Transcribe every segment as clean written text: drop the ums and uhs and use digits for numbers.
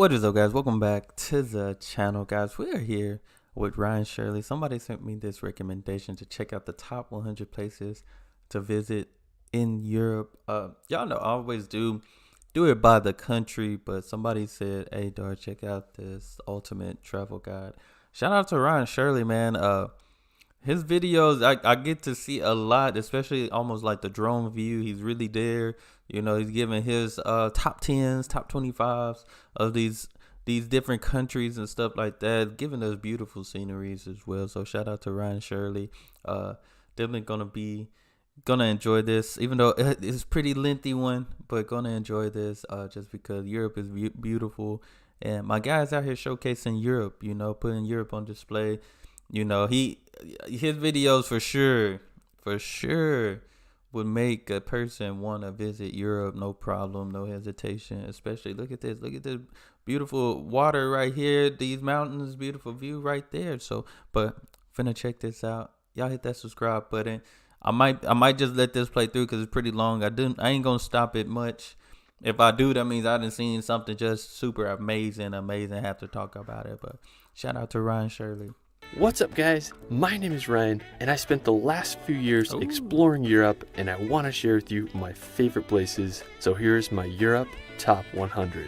What is up, guys? Welcome back to the channel, guys. We are here with Ryan Shirley. Somebody sent me this recommendation to check out the top 100 places to visit in Europe. Y'all know I always do it by the country, but somebody said, "Hey, Dar, check out this ultimate travel guide." Shout out to Ryan Shirley, man. His videos, I get to see a lot, especially almost like the drone view. He's really there. You know, he's giving his top 10s, top 25s of these different countries and stuff like that, giving us beautiful sceneries as well. So shout out to Ryan Shirley. Definitely gonna enjoy this, even though it's a pretty lengthy one, but gonna enjoy this just because Europe is beautiful. And my guy's out here showcasing Europe, you know, putting Europe on display. You know, his videos for sure would make a person want to visit Europe, no problem, no hesitation. Especially look at this beautiful water right here, these mountains, beautiful view right there. So, but finna check this out. Y'all hit that subscribe button. I might just let this play through because it's pretty long. I ain't gonna stop it much. If I do, that means I done seen something just super amazing. Have to talk about it. But shout out to Ryan Shirley. What's up, guys? My name is Ryan, and I spent the last few years exploring Europe, and I want to share with you my favorite places. So here's my Europe Top 100.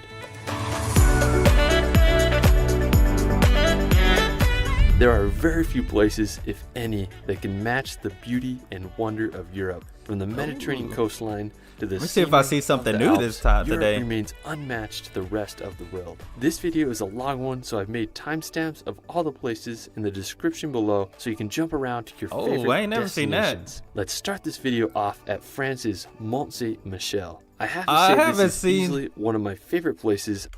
There are very few places, if any, that can match the beauty and wonder of Europe. From the Mediterranean coastline to the Let me see if I see something new this time today. Europe remains unmatched to the rest of the world. This video is a long one, so I've made timestamps of all the places in the description below so you can jump around to your favorite I ain't never seen destinations. Let's start this video off at France's Mont Saint-Michel. I have to say this is easily one of my favorite places.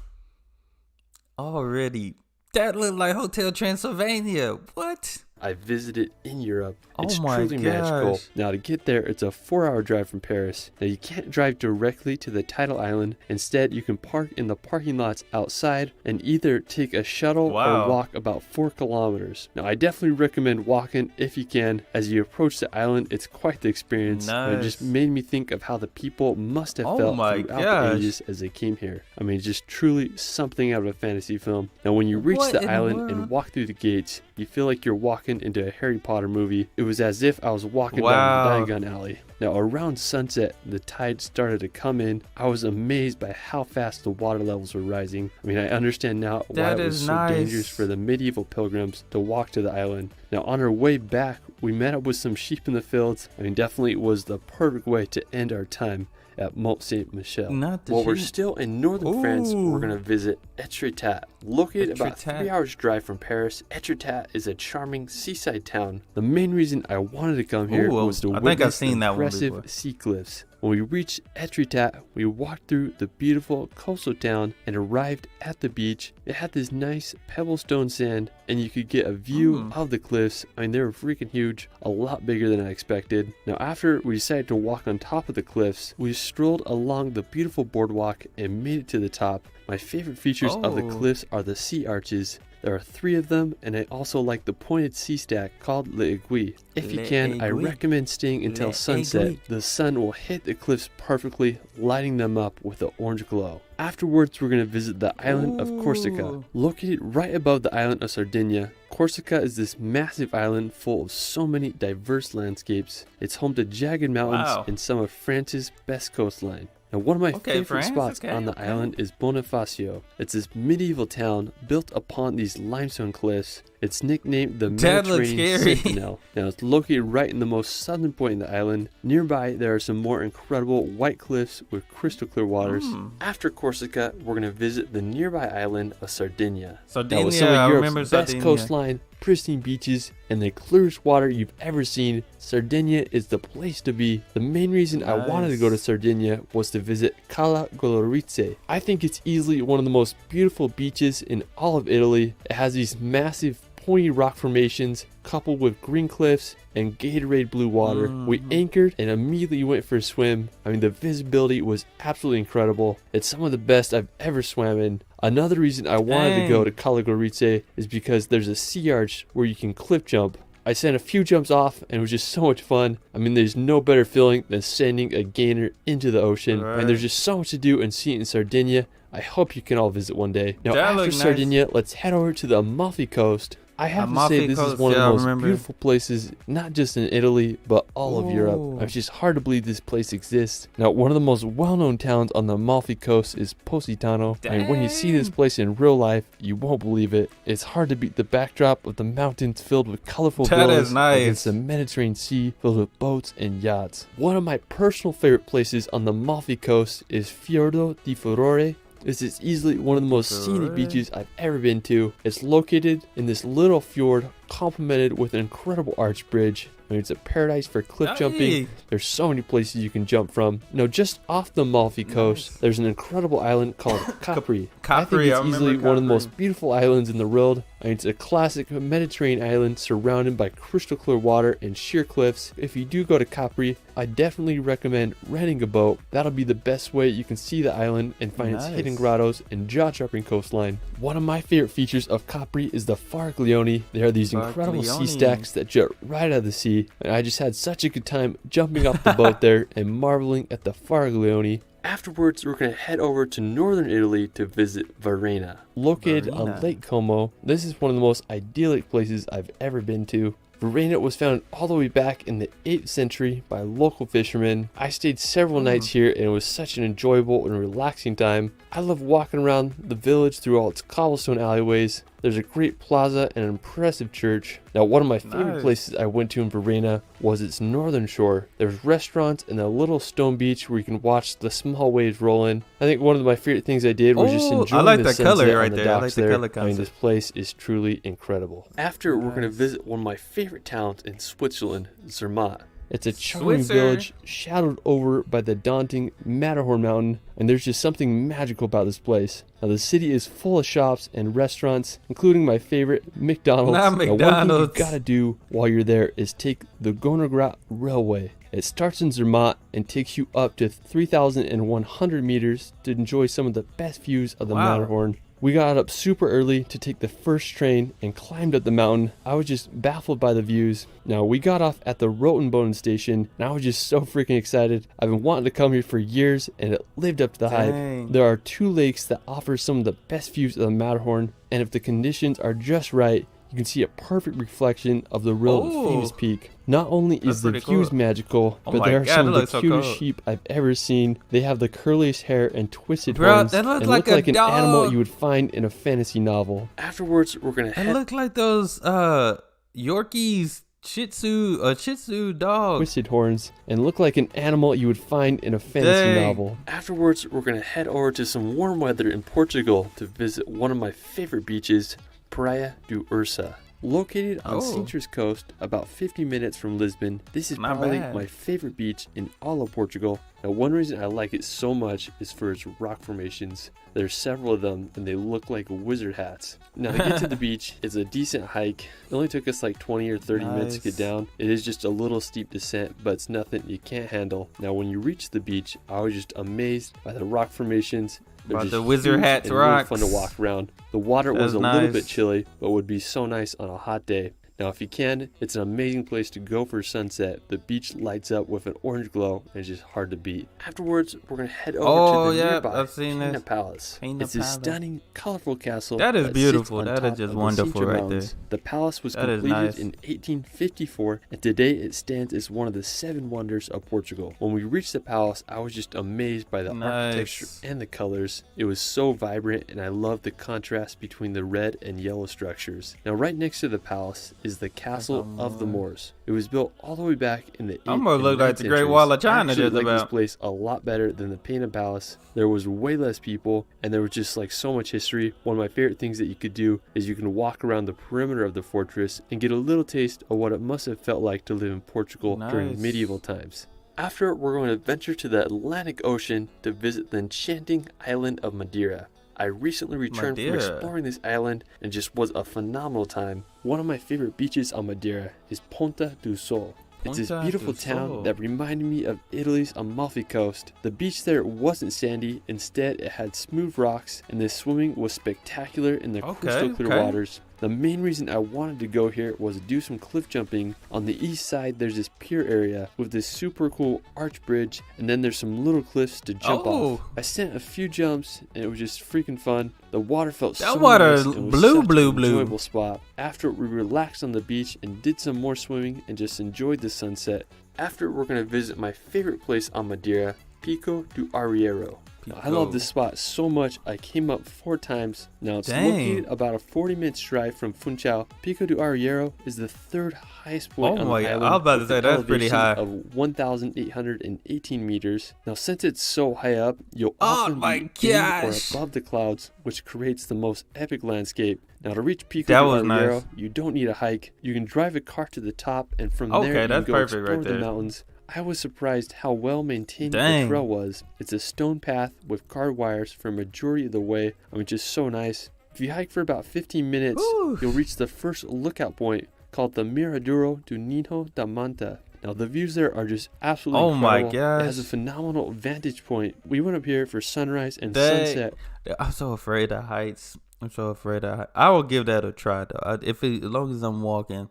Already, that looked like Hotel Transylvania. What? I visited in Europe. It's my truly magical. Now to get there, it's a 4-hour drive from Paris. Now you can't drive directly to the title island. Instead, you can park in the parking lots outside and either take a shuttle or walk about 4 kilometers. Now I definitely recommend walking if you can. As you approach the island, it's quite the experience. And it just made me think of how the people must have felt throughout the ages as they came here. I mean, just truly something out of a fantasy film. Now when you reach the island and walk through the gates, you feel like you're walking into a Harry Potter movie. It was as if I was walking down the Diagon Alley. Now around sunset, the tide started to come in. I was amazed by how fast the water levels were rising. I mean, I understand now why it was so dangerous for the medieval pilgrims to walk to the island. Now on our way back, we met up with some sheep in the fields. I mean, definitely it was the perfect way to end our time at Mont Saint-Michel. While we're still in northern France, we're going to visit Etretat. Located about 3 hours drive from Paris, Etretat is a charming seaside town. The main reason I wanted to come here was to witness the impressive sea cliffs. When we reached Etretat, we walked through the beautiful coastal town and arrived at the beach. It had this nice pebblestone sand, and you could get a view of the cliffs. I mean, they were freaking huge, a lot bigger than I expected. Now, after we decided to walk on top of the cliffs, we strolled along the beautiful boardwalk and made it to the top. My favorite features of the cliffs are the sea arches. There are 3 of them, and I also like the pointed sea stack called L'Aiguille. If you can, I recommend staying until sunset. The sun will hit the cliffs perfectly, lighting them up with an orange glow. Afterwards, we're going to visit the island of Corsica. Located right above the island of Sardinia, Corsica is this massive island full of so many diverse landscapes. It's home to jagged mountains and some of France's best coastline. Now, one of my favorite spots on the island is Bonifacio. It's this medieval town built upon these limestone cliffs. It's nicknamed the Mediterranean Sentinel. Now, it's located right in the most southern point in the island. Nearby, there are some more incredible white cliffs with crystal clear waters. After Corsica, we're going to visit the nearby island of Sardinia. Now, with some of Europe's best coastline, pristine beaches, and the clearest water you've ever seen, Sardinia is the place to be. The main reason I wanted to go to Sardinia was to visit Cala Golorizze. I think it's easily one of the most beautiful beaches in all of Italy. It has these massive pointy rock formations coupled with green cliffs and Gatorade blue water. We anchored and immediately went for a swim. I mean, the visibility was absolutely incredible. It's some of the best I've ever swam in. Another reason I wanted to go to Cala Golorizze is because there's a sea arch where you can cliff jump. I sent a few jumps off and it was just so much fun. I mean, there's no better feeling than sending a gainer into the ocean. And there's just so much to do and see in Sardinia. I hope you can all visit one day. Now, That after look nice. Sardinia, let's head over to the Amalfi Coast. I have to say this is one of the most beautiful places, not just in Italy, but all of Europe. It's just hard to believe this place exists. Now, one of the most well-known towns on the Amalfi Coast is Positano. And when you see this place in real life, you won't believe it. It's hard to beat the backdrop of the mountains filled with colorful villas against the Mediterranean Sea filled with boats and yachts. One of my personal favorite places on the Amalfi Coast is Fiordo di Furore. This is easily one of the most scenic beaches I've ever been to. It's located in this little fjord complemented with an incredible arch bridge. I mean, it's a paradise for cliff jumping. There's so many places you can jump from. Now, just off the Amalfi Coast, there's an incredible island called Capri. I think it's easily one of the most beautiful islands in the world. I mean, it's a classic Mediterranean island surrounded by crystal clear water and sheer cliffs. If you do go to Capri, I definitely recommend renting a boat. That'll be the best way you can see the island and find its hidden grottos and jaw-dropping coastline. One of my favorite features of Capri is the Faraglioni. They are these incredible sea stacks that jut right out of the sea. And I just had such a good time jumping off the boat there and marveling at the Faraglioni. Afterwards, we're going to head over to northern Italy to visit Varenna. Located on Lake Como, this is one of the most idyllic places I've ever been to. Varenna was founded all the way back in the 8th century by local fishermen. I stayed several nights here and it was such an enjoyable and relaxing time. I love walking around the village through all its cobblestone alleyways. There's a great plaza and an impressive church. Now, one of my favorite places I went to in Varenna was its northern shore. There's restaurants and a little stone beach where you can watch the small waves roll in. I think one of my favorite things I did was just enjoying the sunset on the docks there. I mean, this place is truly incredible. After, we're going to visit one of my favorite towns in Switzerland, Zermatt. It's a charming village shadowed over by the daunting Matterhorn mountain, and there's just something magical about this place. Now, the city is full of shops and restaurants, including my favorite, McDonald's. Now, one thing you gotta do while you're there is take the Gonnergrat Railway. It starts in Zermatt and takes you up to 3,100 meters to enjoy some of the best views of the Matterhorn. We got up super early to take the first train and climbed up the mountain. I was just baffled by the views. Now, we got off at the Rotenboden station and I was just so freaking excited. I've been wanting to come here for years and it lived up to the hype. There are 2 lakes that offer some of the best views of the Matterhorn, and if the conditions are just right, you can see a perfect reflection of the real famous peak. Not only is the views magical, but there are some of the cutest sheep I've ever seen. They have the curliest hair and twisted horns and look like an animal you would find in a fantasy novel. Afterwards, we're going to head... They look like those Yorkies, Shih Tzu dog. Twisted horns and look like an animal you would find in a fantasy novel. Afterwards, we're going to head over to some warm weather in Portugal to visit one of my favorite beaches, Praia do Ursa. Located on Sinter's coast, about 50 minutes from Lisbon, this is probably my favorite beach in all of Portugal. Now, one reason I like it so much is for its rock formations. There's several of them and they look like wizard hats. Now, to get to the beach, it's a decent hike. It only took us like 20 or 30 minutes to get down. It is just a little steep descent, but it's nothing you can't handle. Now, when you reach the beach, I was just amazed by the rock formations. They're just the wizard hats rocks. Really fun to walk around. The water was a little bit chilly, but would be so nice on a hot day. Now, if you can, it's an amazing place to go for sunset. The beach lights up with an orange glow and it's just hard to beat. Afterwards, we're going to head over to the nearby Pina Palace. It's a stunning, colorful castle that is beautiful. That is just wonderful right there. The palace was completed in 1854, and today it stands as one of the 7 wonders of Portugal. When we reached the palace, I was just amazed by the architecture and the colors. It was so vibrant, and I loved the contrast between the red and yellow structures. Now, right next to the palace is the Castle of the Moors. It was built all the way back in the 8th and 9th look like the Great Wall of China. I like this place a lot better than the Pina Palace. There was way less people, and there was just like so much history. One of my favorite things that you could do is you can walk around the perimeter of the fortress and get a little taste of what it must have felt like to live in Portugal during medieval times. After, we're going to venture to the Atlantic Ocean to visit the enchanting island of Madeira. I recently returned from exploring this island and just was a phenomenal time. One of my favorite beaches on Madeira is Ponta do Sol. It's this beautiful town that reminded me of Italy's Amalfi Coast. The beach there wasn't sandy, instead it had smooth rocks, and the swimming was spectacular in the crystal clear waters. The main reason I wanted to go here was to do some cliff jumping. On the east side, there's this pier area with this super cool arch bridge, and then there's some little cliffs to jump off. I sent a few jumps, and it was just freaking fun. The water felt so nice, and it was such an enjoyable spot. After, we relaxed on the beach and did some more swimming and just enjoyed the sunset. After, we're going to visit my favorite place on Madeira, Pico do Arriero. Now, I love this spot so much, I came up 4 times. Now, it's located about a 40-minute drive from Funchal. Pico do Arriero is the 3rd highest point on the island. I was about to say, that's pretty high. Of 1,818 meters. Now, since it's so high up, you'll often be in or above the clouds, which creates the most epic landscape. Now, to reach Pico do Arriero, you don't need a hike. You can drive a car to the top, and from there, you can go explore the mountains. I was surprised how well maintained the trail was. It's a stone path with guard wires for a majority of the way. I mean, just so nice. If you hike for about 15 minutes, you'll reach the first lookout point called the Miraduro do Ninho da Manta. Now, the views there are just absolutely incredible. It has a phenomenal vantage point. We went up here for sunrise and sunset. I'm so afraid of heights. I will give that a try, though. As long as I'm walking,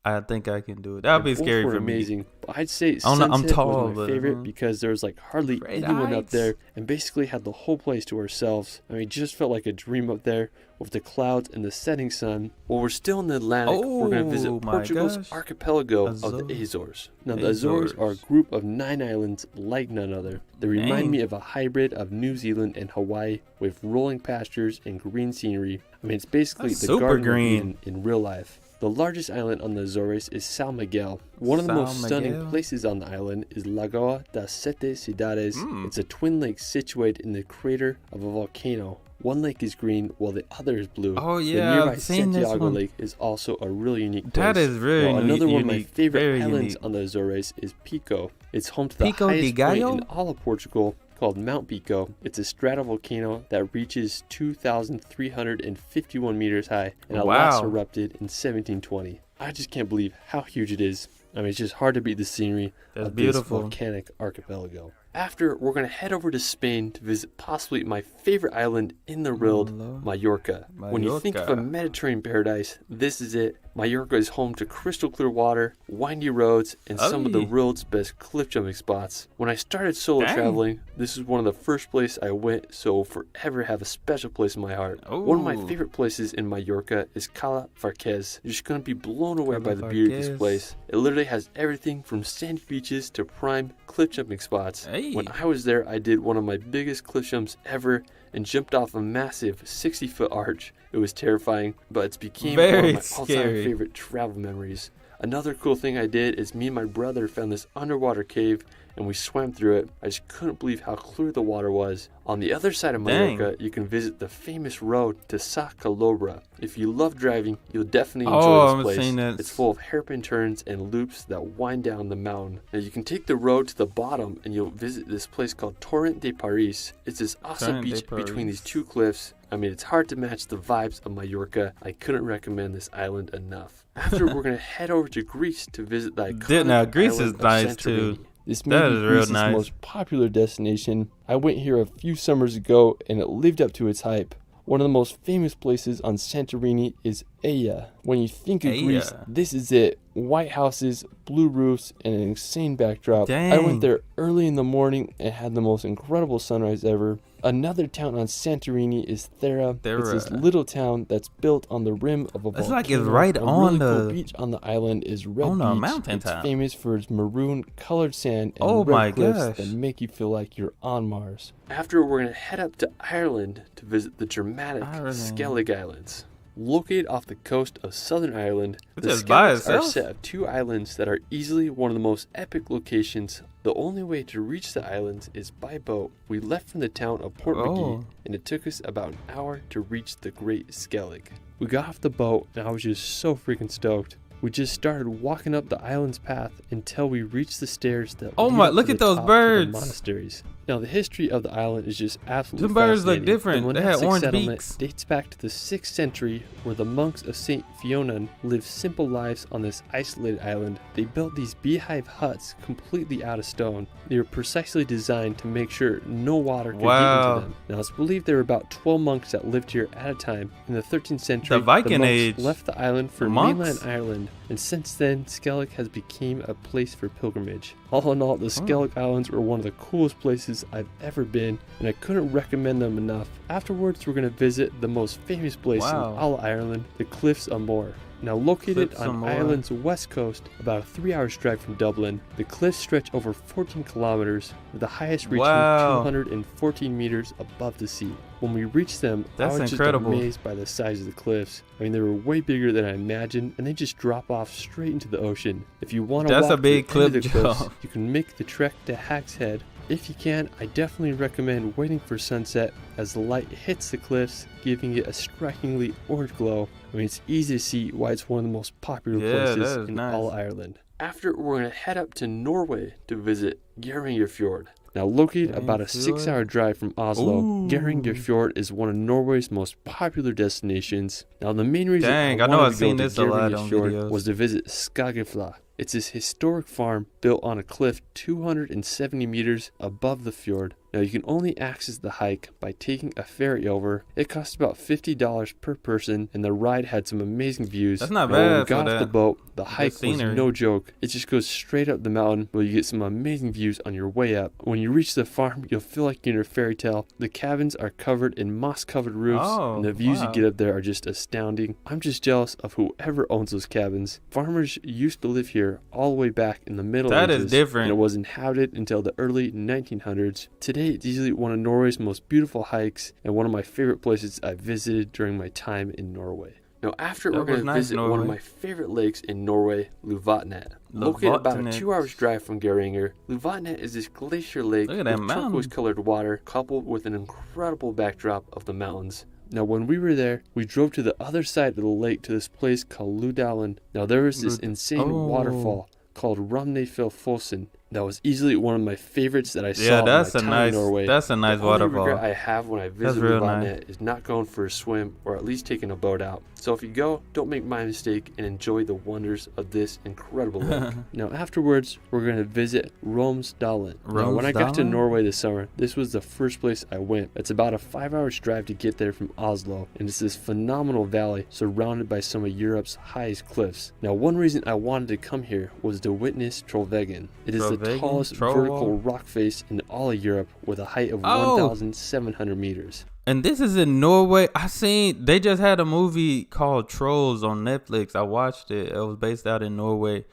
I think I can do it. That would be scary for me. Amazing. But I'd say sunset was my favorite because there was like hardly anyone up there and basically had the whole place to ourselves. I mean, it just felt like a dream up there with the clouds and the setting sun. While we're still in the Atlantic, we're going to visit Portugal's archipelago of the Azores. Now, the Azores are a group of 9 islands like none other. They remind me of a hybrid of New Zealand and Hawaii with rolling pastures and green scenery. I mean, it's basically the Garden of Eden in real life. The largest island on the Azores is São Miguel. One of the most stunning places on the island is Lagoa das Sete Cidades. It's a twin lake situated in the crater of a volcano. One lake is green while the other is blue. Oh yeah, the nearby Santiago Lake is also a really unique place. That is really another one of my favorite islands on the Azores is Pico. It's home to the highest point in all of Portugal, called Mount Pico. It's a stratovolcano that reaches 2,351 meters high and last erupted in 1720. I just can't believe how huge it is. I mean, it's just hard to beat the scenery of this volcanic archipelago. After, we're going to head over to Spain to visit possibly my favorite island in the world, Mallorca. When you think of a Mediterranean paradise, this is it. Mallorca is home to crystal clear water, windy roads, and some of the world's best cliff jumping spots. When I started solo traveling, this is one of the first places I went, so will forever have a special place in my heart. One of my favorite places in Mallorca is Cala Farquez. You're just going to be blown away by the beauty of this place. It literally has everything from sandy beaches to prime cliff jumping spots. When I was there, I did one of my biggest cliff jumps ever and jumped off a massive 60-foot arch. It was terrifying, but it's became one of my all-time favorite travel memories. Another cool thing I did is me and my brother found this underwater cave and we swam through it. I just couldn't believe how clear the water was. On the other side of Mallorca, you can visit the famous road to Sa Calobra. If you love driving, you'll definitely enjoy this place. It's full of hairpin turns and loops that wind down the mountain. Now you can take the road to the bottom and you'll visit this place called Torrent de Paris. It's this awesome beach between these 2 cliffs. I mean, it's hard to match the vibes of Mallorca. I couldn't recommend this island enough. After, we're going to head over to Greece to visit the iconic Greece island is nice of Santorini. too. This may be Greece's most popular destination. I went here a few summers ago and it lived up to its hype. One of the most famous places on Santorini is Aia. When you think of Greece, this is it. White houses, blue roofs, and an insane backdrop. I went there early in the morning and had the most incredible sunrise ever. Another town on Santorini is Thera. It's this little town that's built on the rim of a volcano. It's like it's right on the cool beach on the island is Red Beach. It's famous for its maroon colored sand and red cliffs that make you feel like you're on Mars. After, we're going to head up to Ireland to visit the dramatic Skellig Islands. Located off the coast of Southern Ireland, the Skelligs are a set of 2 islands that are easily one of the most epic locations. The only way to reach the islands is by boat. We left from the town of Portmagee, and it took us about an hour to reach the Great Skellig. We got off the boat, and I was just so freaking stoked. We just started walking up the island's path until we reached the stairs that lead up to the top of the monasteries. Now, the history of the island is just absolutely The birds fascinating. look different. The They had monastic orange settlement beaks. dates back to the 6th century, where the monks of St. Fionan lived simple lives on this isolated island. They built these beehive huts completely out of stone. They were precisely designed to make sure no water could get into them. Now, it's believed there were about 12 monks that lived here at a time. In the 13th century, The Viking monks age. left the island for mainland Ireland, and since then, Skellig has become a place for pilgrimage. All in all, the Skellig Islands were one of the coolest places I've ever been, and I couldn't recommend them enough. Afterwards, we're going to visit the most famous place in all of Ireland, the Cliffs of Moher. Now located on Ireland's west coast, about a 3-hour drive from Dublin, the cliffs stretch over 14 kilometers, with the highest reaching 214 meters above the sea. When we reached them, I was just amazed by the size of the cliffs. I mean, they were way bigger than I imagined, and they just drop off straight into the ocean. If you want to walk a big to the cliff cliffs, you can make the trek to Hag's Head. If you can, I definitely recommend waiting for sunset as the light hits the cliffs, giving it a strikingly orange glow. I mean, it's easy to see why it's one of the most popular places in all Ireland. After, we're going to head up to Norway to visit Geiranger Fjord. Now, located about a 6-hour drive from Oslo, Geiranger Fjord is one of Norway's most popular destinations. Now, the main reason I wanted to go to Geiranger Fjord was to visit Skagafla. It's this historic farm built on a cliff 270 meters above the fjord. Now, you can only access the hike by taking a ferry over. It cost about $50 per person, and the ride had some amazing views. That's not now, bad. When we got off the boat, the hike was no joke. It just goes straight up the mountain, where you get some amazing views on your way up. When you reach the farm, you'll feel like you're in a fairy tale. The cabins are covered in moss-covered roofs, and the views you get up there are just astounding. I'm just jealous of whoever owns those cabins. Farmers used to live here all the way back in the Middle Ages. That is different. And it was inhabited until the early 1900s. Today, it's easily one of Norway's most beautiful hikes and one of my favorite places I visited during my time in Norway. Now, after, we're going to visit one of my favorite lakes in Norway, Lovatnet. Located about a 2-hour drive from Geiranger, Lovatnet is this glacier lake with turquoise-colored water coupled with an incredible backdrop of the mountains. Now, when we were there, we drove to the other side of the lake to this place called Ludalen. Now, there was this insane waterfall called Romneyfjellfossen that was easily one of my favorites that I saw in my time in Norway. That's a nice waterfall. The only regret I have when I visit Lovatnet is not going for a swim or at least taking a boat out. So if you go, don't make my mistake and enjoy the wonders of this incredible lake. Now afterwards, we're going to visit Romsdalen. Now, when I got to Norway this summer, this was the first place I went. It's about a 5-hour drive to get there from Oslo, and it's this phenomenal valley surrounded by some of Europe's highest cliffs. Now, one reason I wanted to come here was to witness Trollveggen. It is the tallest vertical rock face in all of Europe with a height of 1,700 meters. And this is in Norway. They just had a movie called Trolls on Netflix. I watched it. It was based out in Norway.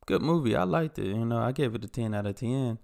Good movie. I liked it. I gave it a 10 out of 10.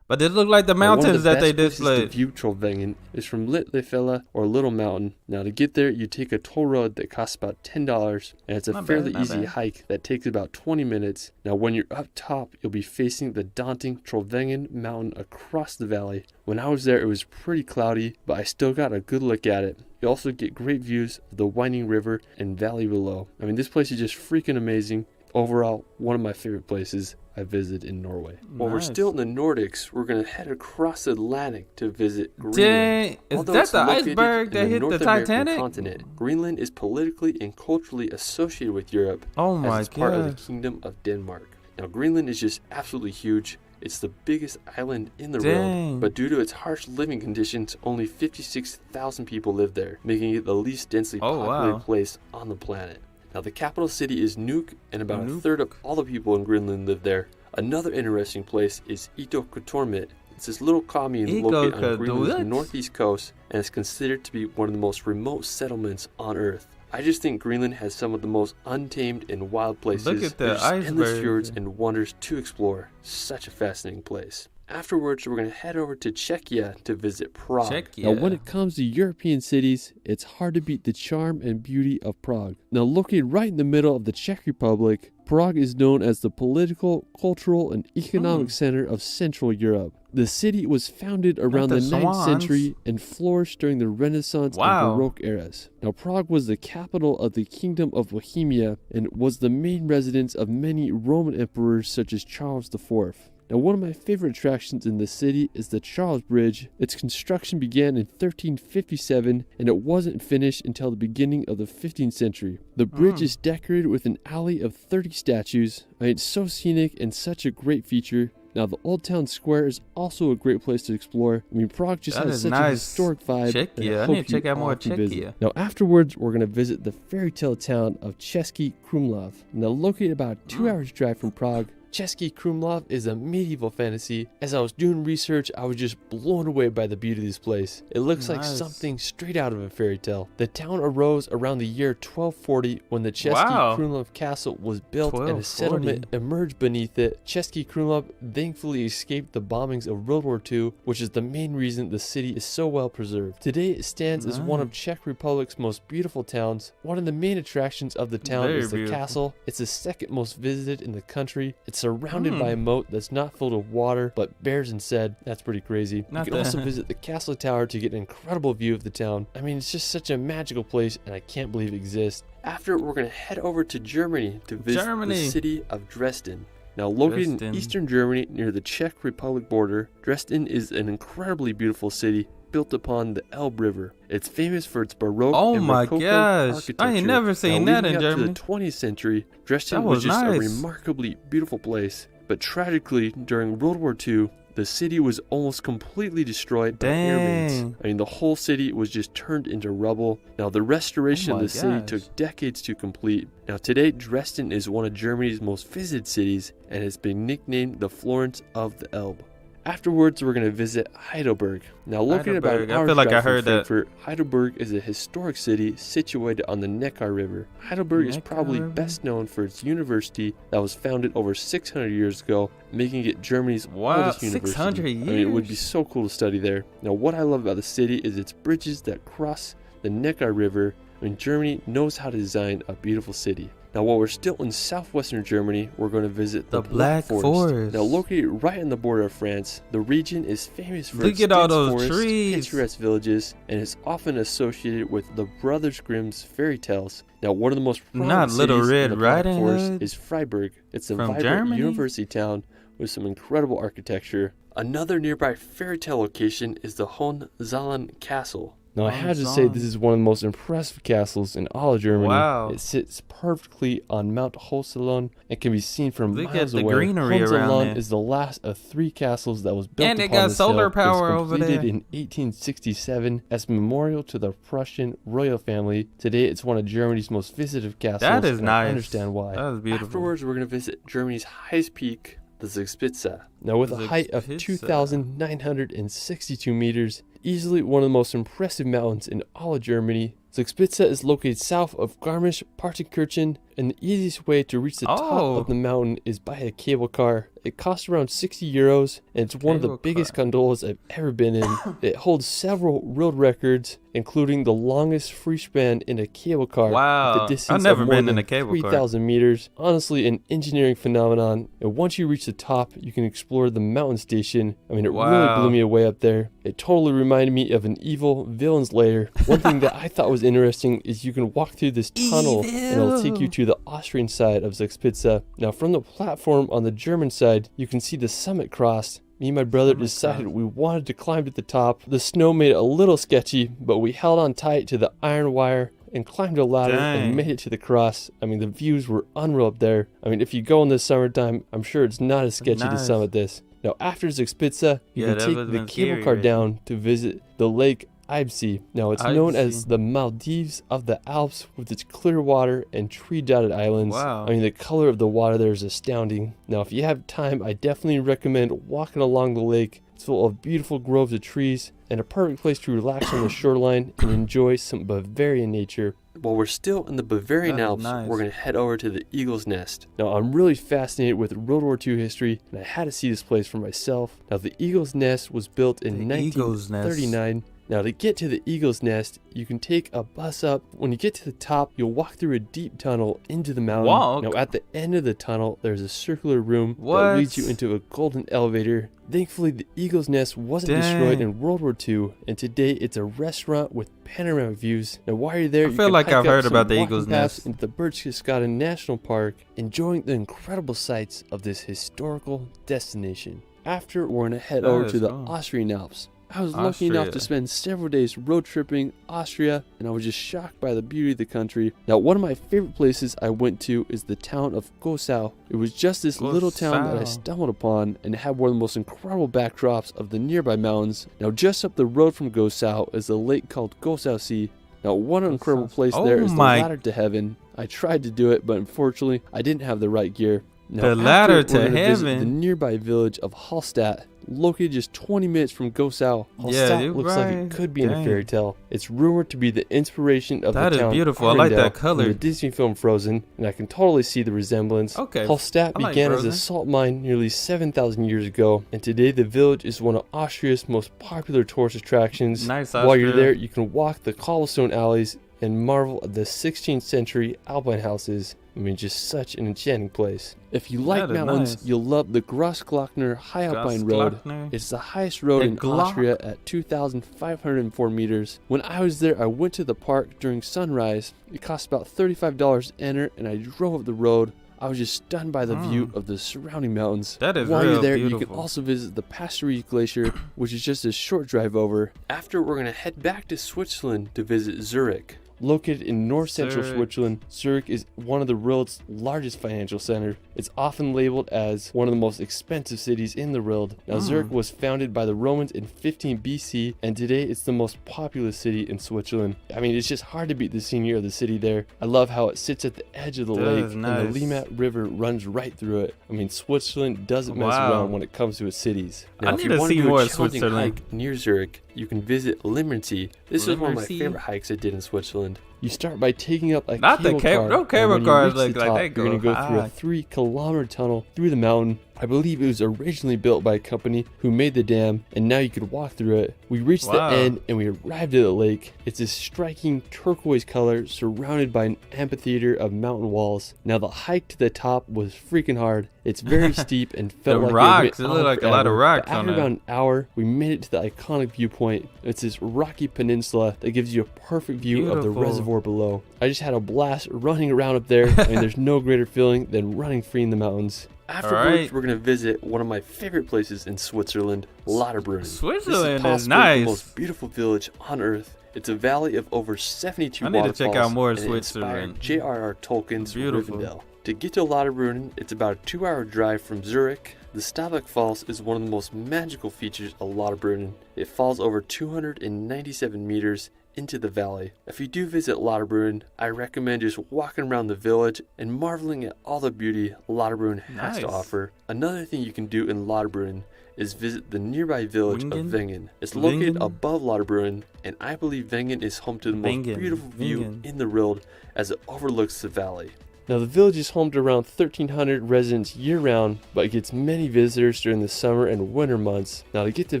But it looked like the mountains that they displayed. The view Trollveggen is from Litlefella or Little Mountain. Now, to get there, you take a toll road that costs about $10, and it's a fairly easy hike that takes about 20 minutes. Now, when you're up top, you'll be facing the daunting Trollveggen mountain across the valley. When I was there, it was pretty cloudy, but I still got a good look at it. You also get great views of the winding river and valley below. I mean, this place is just freaking amazing. Overall, one of my favorite places I visited in Norway. While we're still in the Nordics, we're going to head across the Atlantic to visit Greenland. Is that the iceberg that hit the Titanic? Continent, Greenland is politically and culturally associated with Europe as it's part of the Kingdom of Denmark. Now, Greenland is just absolutely huge. It's the biggest island in the world, but due to its harsh living conditions, only 56,000 people live there, making it the least densely populated place on the planet. Now, the capital city is Nuuk, and about a third of all the people in Greenland live there. Another interesting place is Itokatormit. It's this little commune located on Greenland's northeast coast, and is considered to be one of the most remote settlements on Earth. I just think Greenland has some of the most untamed and wild places. Look at the iceberg. Endless fjords and wonders to explore. Such a fascinating place. Afterwards, we're going to head over to Czechia to visit Prague. Now, when it comes to European cities, it's hard to beat the charm and beauty of Prague. Now, located right in the middle of the Czech Republic, Prague is known as the political, cultural, and economic center of Central Europe. The city was founded around the 9th century and flourished during the Renaissance and Baroque eras. Now, Prague was the capital of the Kingdom of Bohemia and was the main residence of many Roman emperors such as Charles IV. Now, one of my favorite attractions in the city is the Charles Bridge. Its construction began in 1357 and it wasn't finished until the beginning of the 15th century. The bridge is decorated with an alley of 30 statues. It's so scenic and such a great feature. Now, the Old Town Square is also a great place to explore. Prague just has such a historic vibe. Czechia. I need to check out more Czechia. Now, afterwards, we're going to visit the fairy tale town of Český Krumlov. Now, located about 2 hours drive from Prague, Český Krumlov is a medieval fantasy. As I was doing research, I was just blown away by the beauty of this place. It looks like something straight out of a fairy tale. The town arose around the year 1240 when the Český Krumlov castle was built and a settlement emerged beneath it. Český Krumlov thankfully escaped the bombings of World War II, which is the main reason the city is so well preserved. Today it stands as one of Czech Republic's most beautiful towns. One of the main attractions of the town is the castle. It's the second most visited in the country. It's surrounded by a moat that's not filled with water but bears instead. That's pretty crazy. You can also visit the castle tower to get an incredible view of the town. It's just such a magical place and I can't believe it exists. After, we're going to head over to Germany to visit the city of Dresden. Now, located in eastern Germany near the Czech Republic border, Dresden is an incredibly beautiful city built upon the Elbe River. It's famous for its Baroque and Rococo architecture. I ain't never seen that in Germany. To the 20th century, Dresden was just a remarkably beautiful place. But tragically, during World War II, the city was almost completely destroyed by air raids. The whole city was just turned into rubble. Now, the restoration of the city took decades to complete. Now, today, Dresden is one of Germany's most visited cities and has been nicknamed the Florence of the Elbe. Afterwards, we're going to visit Heidelberg. Now, located about an hour's drive from Frankfurt, Heidelberg is a historic city situated on the Neckar River. Heidelberg is probably best known for its university that was founded over 600 years ago, making it Germany's oldest university. 600 years? It would be so cool to study there. Now, what I love about the city is its bridges that cross the Neckar River. Germany knows how to design a beautiful city. Now, while we're still in southwestern Germany, we're going to visit the Black Forest. Now, located right on the border of France, the region is famous for its dense forests, picturesque villages, and is often associated with the Brothers Grimm's fairy tales. Now, one of the most prominent cities in the Black Forest is Freiburg. It's a vibrant university town with some incredible architecture. Another nearby fairy tale location is the Hohenzollern Castle. Now, I have to say, this is one of the most impressive castles in all of Germany. It sits perfectly on Mount Hohenzollern and can be seen from miles away. Hohenzollern is the last of 3 castles that was built upon this hill. It was completed in 1867 as a memorial to the Prussian royal family. Today, it's one of Germany's most visited castles. That is nice. I understand why. That is beautiful. Afterwards, we're going to visit Germany's highest peak, the Zugspitze. Now, with a height of 2,962 meters, easily one of the most impressive mountains in all of Germany, Zugspitze is located south of Garmisch-Partenkirchen, and the easiest way to reach the top of the mountain is by a cable car. It costs around 60 euros, and it's one of the biggest gondolas I've ever been in. It holds several world records, including the longest free span in a cable car. With a distance of more than 3,000 meters. Honestly, an engineering phenomenon. And once you reach the top, you can explore the mountain station. It really blew me away up there. It totally reminded me of an evil villain's lair. One thing that I thought was interesting is you can walk through this tunnel, and it'll take you to the Austrian side of Zugspitze. Now, from the platform on the German side, you can see the summit cross. Me and my brother decided we wanted to climb to the top. The snow made it a little sketchy, but we held on tight to the iron wire and climbed a ladder and made it to the cross. The views were unreal up there. If you go in the summertime, I'm sure it's not as sketchy to summit this. Now, after Zugspitze, you can take the cable car down to visit the Lake Eibsee. Now, it's known as the Maldives of the Alps with its clear water and tree-dotted islands. The color of the water there is astounding. Now, if you have time, I definitely recommend walking along the lake. It's full of beautiful groves of trees and a perfect place to relax on the shoreline and enjoy some Bavarian nature. While we're still in the Bavarian Alps, we're going to head over to the Eagle's Nest. Now, I'm really fascinated with World War II history, and I had to see this place for myself. Now, the Eagle's Nest was built in 1939. Now to get to the Eagle's Nest, you can take a bus up. When you get to the top, you'll walk through a deep tunnel into the mountain. Now at the end of the tunnel, there's a circular room that leads you into a golden elevator. Thankfully, the Eagle's Nest wasn't destroyed in World War II, and today it's a restaurant with panoramic views. Now while you're there, I feel like I've heard about the Eagle's Nest. Into the Berchtesgaden National Park, enjoying the incredible sights of this historical destination. After, we're going to head over to the Austrian Alps. I was lucky enough to spend several days road tripping Austria, and I was just shocked by the beauty of the country. Now, one of my favorite places I went to is the town of Gosau. It was just this little town that I stumbled upon, and it had one of the most incredible backdrops of the nearby mountains. Now, just up the road from Gosau is a lake called Gosau Sea. Now, one incredible place there is the ladder to heaven. I tried to do it, but unfortunately, I didn't have the right gear. Now, the ladder to heaven. The nearby village of Hallstatt, located just 20 minutes from Gosau. Hallstatt looks like it could be in a fairy tale. It's rumored to be the inspiration of the town. That is beautiful. I like that color. From the Disney film Frozen, and I can totally see the resemblance. Hallstatt began as a salt mine nearly 7,000 years ago, and today the village is one of Austria's most popular tourist attractions. While you're there, you can walk the cobblestone alleys and marvel at the 16th century Alpine houses. I mean, just such an enchanting place. If you like mountains, you'll love the Grossglockner High Alpine Road. It's the highest road in Austria at 2,504 meters. When I was there, I went to the park during sunrise. It cost about $35 to enter, and I drove up the road. I was just stunned by the view of the surrounding mountains. That is While you're there, beautiful. You can also visit the Pastorius Glacier, which is just a short drive over. After, we're going to head back to Switzerland to visit Zurich. Located in north-central Switzerland, Zurich is one of the world's largest financial centers. It's often labeled as one of the most expensive cities in the world. Now, Zurich was founded by the Romans in 15 BC, and today it's the most populous city in Switzerland. I mean, it's just hard to beat the scenery of the city there. I love how it sits at the edge of the lake, and the Limmat River runs right through it. I mean, Switzerland doesn't mess around when it comes to its cities. Now, I need to see more of Switzerland. Hike near Zurich, you can visit Limmernsee. This is one of my favorite hikes I did in Switzerland. You start by taking up a cable car. No cable cars look like they go. You're going to go through a 3-kilometer tunnel through the mountain. I believe it was originally built by a company who made the dam, and now you could walk through it. We reached the end, and we arrived at the lake. It's this striking turquoise color surrounded by an amphitheater of mountain walls. Now, the hike to the top was freaking hard. It's very steep and felt like rocks. It looked like a lot of rocks. After about an hour, we made it to the iconic viewpoint. It's this rocky peninsula that gives you a perfect view of the reservoir below. I just had a blast running around up there. I mean, there's no greater feeling than running free in the mountains. Afterwards, we're going to visit one of my favorite places in Switzerland, Lauterbrunnen. Switzerland is nice. The most beautiful village on earth. It's a valley of over 72 waterfalls. I need to check out more of Switzerland. J.R.R. Tolkien's Rivendell. To get to Lauterbrunnen, it's about a 2-hour drive from Zurich. The Stabach Falls is one of the most magical features of Lauterbrunnen. It falls over 297 meters into the valley. If you do visit Lauterbrunnen, I recommend just walking around the village and marveling at all the beauty Lauterbrunnen has to offer. Another thing you can do in Lauterbrunnen is visit the nearby village of Wengen. It's located above Lauterbrunnen, and I believe Wengen is home to the most beautiful view in the world as it overlooks the valley. Now, the village is home to around 1,300 residents year-round, but it gets many visitors during the summer and winter months. Now, to get to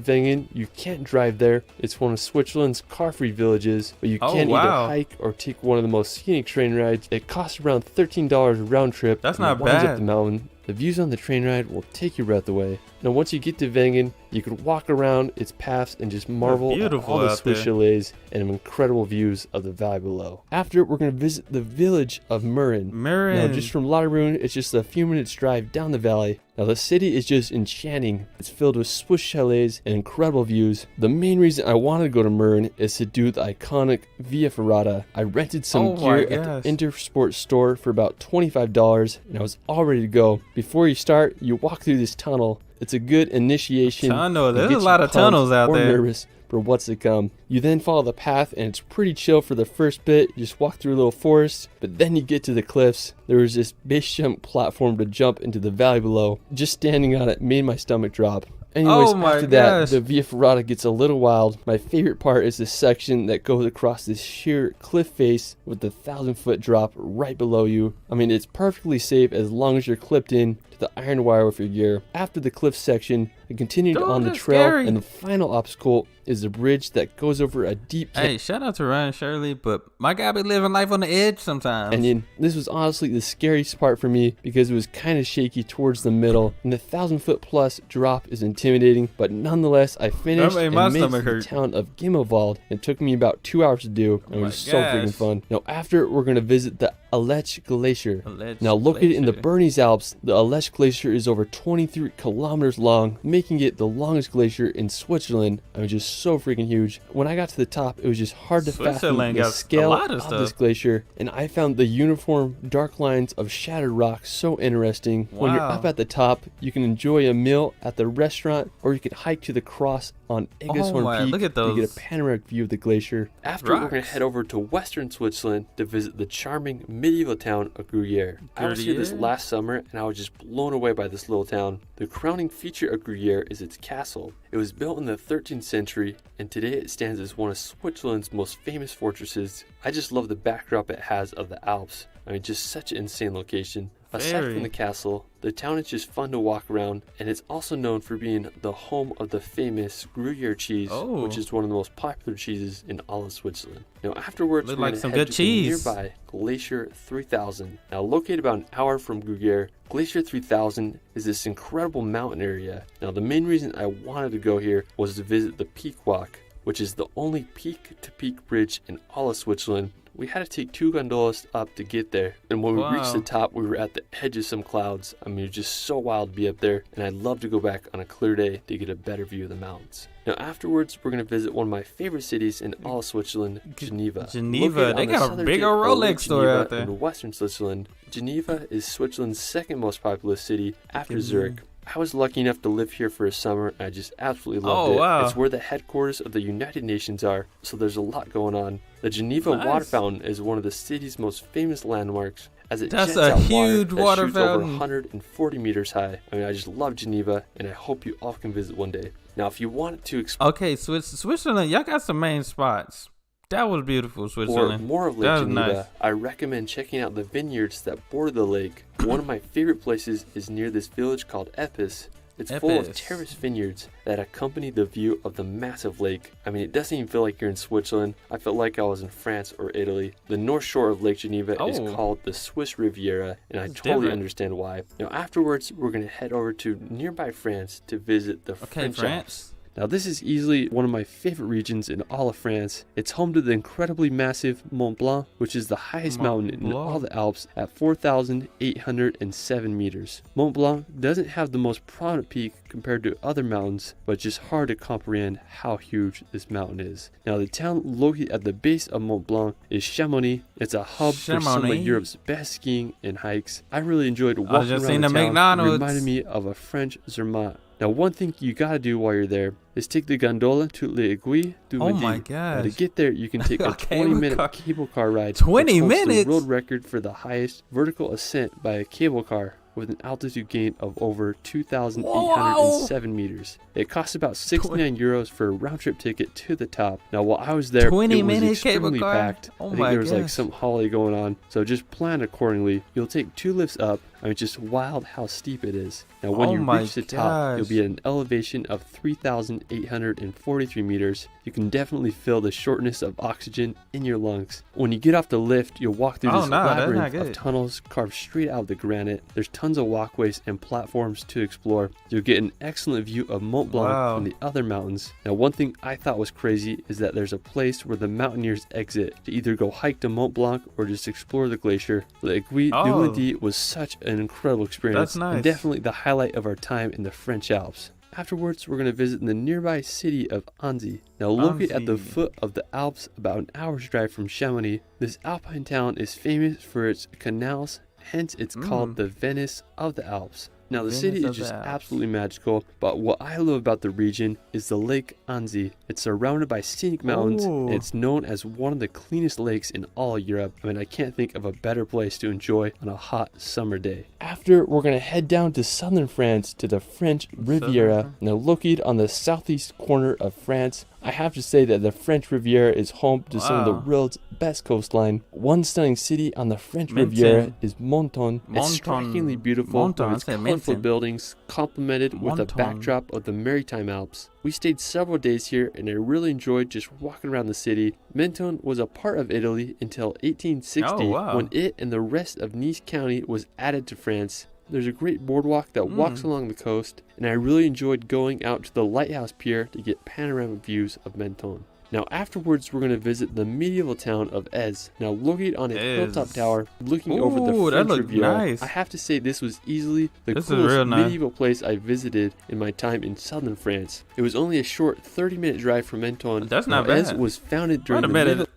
Wengen, you can't drive there. It's one of Switzerland's car-free villages, but you can either hike or take one of the most scenic train rides. It costs around $13 round trip. That's not bad. Up the mountain. The views on the train ride will take your breath away. Now, once you get to Wengen, you can walk around its paths and just marvel at all the Swiss chalets and incredible views of the valley below. After, we're going to visit the village of Mürren. Now, just from Lauterbrunnen, it's just a few minutes drive down the valley. Now, the city is just enchanting. It's filled with Swiss chalets and incredible views. The main reason I wanted to go to Mürren is to do the iconic Via Ferrata. I rented some gear at the Intersport store for about $25, and I was all ready to go. Before you start, you walk through this tunnel. It's a good initiation. Tunnel. There's a lot of tunnels out there. Nervous for what's to come. You then follow the path, and it's pretty chill for the first bit. You just walk through a little forest, but then you get to the cliffs. There was this base jump platform to jump into the valley below. Just standing on it made my stomach drop. Anyways, after that, the Via Ferrata gets a little wild. My favorite part is the section that goes across this sheer cliff face with the 1,000-foot drop right below you. I mean, it's perfectly safe as long as you're clipped in to the iron wire with your gear. After the cliff section, We continued on the trail, and the final obstacle is a bridge that goes over a deep... Hey, shout out to Ryan Shirley, but my guy be living life on the edge sometimes. And then this was honestly the scariest part for me because it was kind of shaky towards the middle, and the 1,000-foot plus drop is intimidating, but nonetheless, I finished and made it to the town of Gimmelwald. It took me about 2 hours to do, and it was so freaking fun. Now, after, we're going to visit the Aletsch Glacier. Now, located in the Bernese Alps, the Aletsch Glacier is over 23 kilometers long, making it the longest glacier in Switzerland. I mean, just so freaking huge. When I got to the top, it was just hard to fathom the scale of this glacier, and I found the uniform dark lines of shattered rock so interesting. When you're up at the top, you can enjoy a meal at the restaurant, or you can hike to the cross on Egeshorn Peak to get a panoramic view of the glacier. After, we're going to head over to western Switzerland to visit the charming medieval town of Gruyere. I was here this last summer, and I was just blown away by this little town. The crowning feature of Gruyere is its castle. It was built in the 13th century, and today it stands as one of Switzerland's most famous fortresses. I just love the backdrop it has of the Alps. I mean, just such an insane location. Aside from the castle, the town is just fun to walk around, and it's also known for being the home of the famous Gruyere cheese, which is one of the most popular cheeses in all of Switzerland. Now, afterwards, we're going to head to the nearby Glacier 3000. Now, located about an hour from Gruyere, Glacier 3000 is this incredible mountain area. Now, the main reason I wanted to go here was to visit the Peak Walk, which is the only peak-to-peak bridge in all of Switzerland. We had to take 2 gondolas up to get there, and when we reached the top, we were at the edge of some clouds. I mean, it was just so wild to be up there, and I'd love to go back on a clear day to get a better view of the mountains. Now, afterwards, we're going to visit one of my favorite cities in all of Switzerland, Geneva. Geneva, they got a big old Rolex store out there. In western Switzerland, Geneva is Switzerland's second most populous city after Zurich. I was lucky enough to live here for a summer, and I just absolutely loved it. It's where the headquarters of the United Nations are, so there's a lot going on. The Geneva water fountain is one of the city's most famous landmarks, as it jets out huge water fountain over 140 meters high. I mean, I just love Geneva, and I hope you all can visit one day. Now, if you wanted to okay, Switzerland, y'all got some main spots. That was beautiful, Switzerland. For more of Lake Geneva, I recommend checking out the vineyards that border the lake. One of my favorite places is near this village called Epis. It's full of terraced vineyards that accompany the view of the massive lake. I mean, it doesn't even feel like you're in Switzerland. I felt like I was in France or Italy. The north shore of Lake Geneva is called the Swiss Riviera, and I totally understand why. Now, afterwards, we're going to head over to nearby France to visit the French Alps. Now, this is easily one of my favorite regions in all of France. It's home to the incredibly massive Mont Blanc, which is the highest mountain in all the Alps at 4,807 meters. Mont Blanc doesn't have the most prominent peak compared to other mountains, but it's just hard to comprehend how huge this mountain is. Now, the town located at the base of Mont Blanc is Chamonix. It's a hub for some of Europe's best skiing and hikes. I really enjoyed walking around the town. It reminded me of a French Zermatt. Now, one thing you gotta do while you're there is take the gondola to l'Aiguille du Midi. Oh my gosh. Now, to get there, you can take a 20-minute cable car ride. 20 minutes? The world record for the highest vertical ascent by a cable car, with an altitude gain of over 2,807 meters. It costs about 69 euros for a round-trip ticket to the top. Now, while I was there, it was extremely packed. I think there was like some holiday going on, so just plan accordingly. You'll take 2 lifts up. I mean, just wild how steep it is. Now, when you reach the top, you'll be at an elevation of 3,843 meters. You can definitely feel the shortness of oxygen in your lungs. When you get off the lift, you'll walk through this labyrinth of tunnels carved straight out of the granite. There's tons of walkways and platforms to explore. You'll get an excellent view of Mont Blanc and the other mountains. Now, one thing I thought was crazy is that there's a place where the mountaineers exit to either go hike to Mont Blanc or just explore the glacier. L'Aiguille du Midi was such an incredible experience. And definitely the highlight of our time in the French Alps. Afterwards, we're going to visit the nearby city of Annecy. Now, located at the foot of the Alps, about an hour's drive from Chamonix, this alpine town is famous for its canals, hence it's called the Venice of the Alps. Now, the city is just absolutely magical, but what I love about the region is the Lake Annecy. It's surrounded by scenic mountains, and it's known as one of the cleanest lakes in all Europe. I mean, I can't think of a better place to enjoy on a hot summer day. After, we're going to head down to southern France to the French Riviera. Now, located on the southeast corner of France, I have to say that the French Riviera is home to some of the world's best coastline. One stunning city on the French Riviera is Menton. It's strikingly beautiful with its colorful buildings complemented with a backdrop of the Maritime Alps. We stayed several days here and I really enjoyed just walking around the city. Menton was a part of Italy until 1860 when it and the rest of Nice County was added to France. There's a great boardwalk that walks along the coast, and I really enjoyed going out to the lighthouse pier to get panoramic views of Menton. Now afterwards, we're going to visit the medieval town of Ez. Now located on a hilltop tower, looking over the French Riviera. Nice. I have to say this was easily the coolest medieval place I visited in my time in southern France. It was only a short 30-minute drive from Menton. That's not bad. Ez was founded during the middle of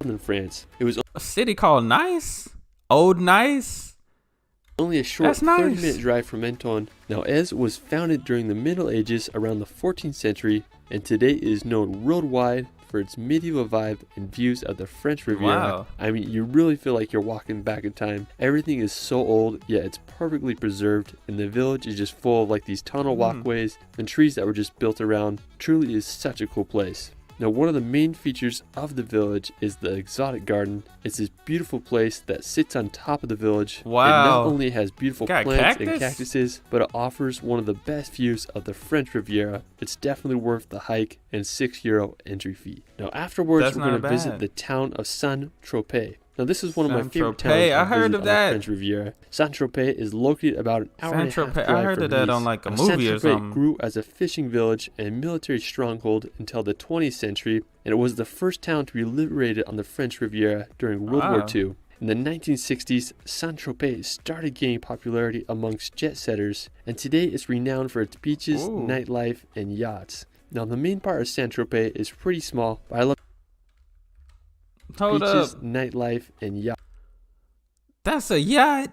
southern France. It was a city called Nice? Old Nice? Only a short 30-minute drive from Menton. Now Ez was founded during the Middle Ages around the 14th century and today is known worldwide for its medieval vibe and views of the French Riviera. I mean, you really feel like you're walking back in time. Everything is so old, yet it's perfectly preserved, and the village is just full of like these tunnel walkways and trees that were just built around. Truly is such a cool place. Now, one of the main features of the village is the exotic garden. It's this beautiful place that sits on top of the village. It not only has beautiful plants and cactuses, but it offers one of the best views of the French Riviera. It's definitely worth the hike and €6 entry fee. Now, afterwards, we're going to visit the town of Saint-Tropez. Now, this is one of my favorite towns I heard of that. On the French Riviera. Saint-Tropez is located about an hour and a half drive I heard from of that Nice. on like a movie or something. Saint-Tropez grew as a fishing village and military stronghold until the 20th century, and it was the first town to be liberated on the French Riviera during World War II. In the 1960s, Saint-Tropez started gaining popularity amongst jet setters, and today it's renowned for its beaches, nightlife, and yachts. Now, the main part of Saint-Tropez is pretty small, but I love beaches, nightlife, and yachts. That's a yacht?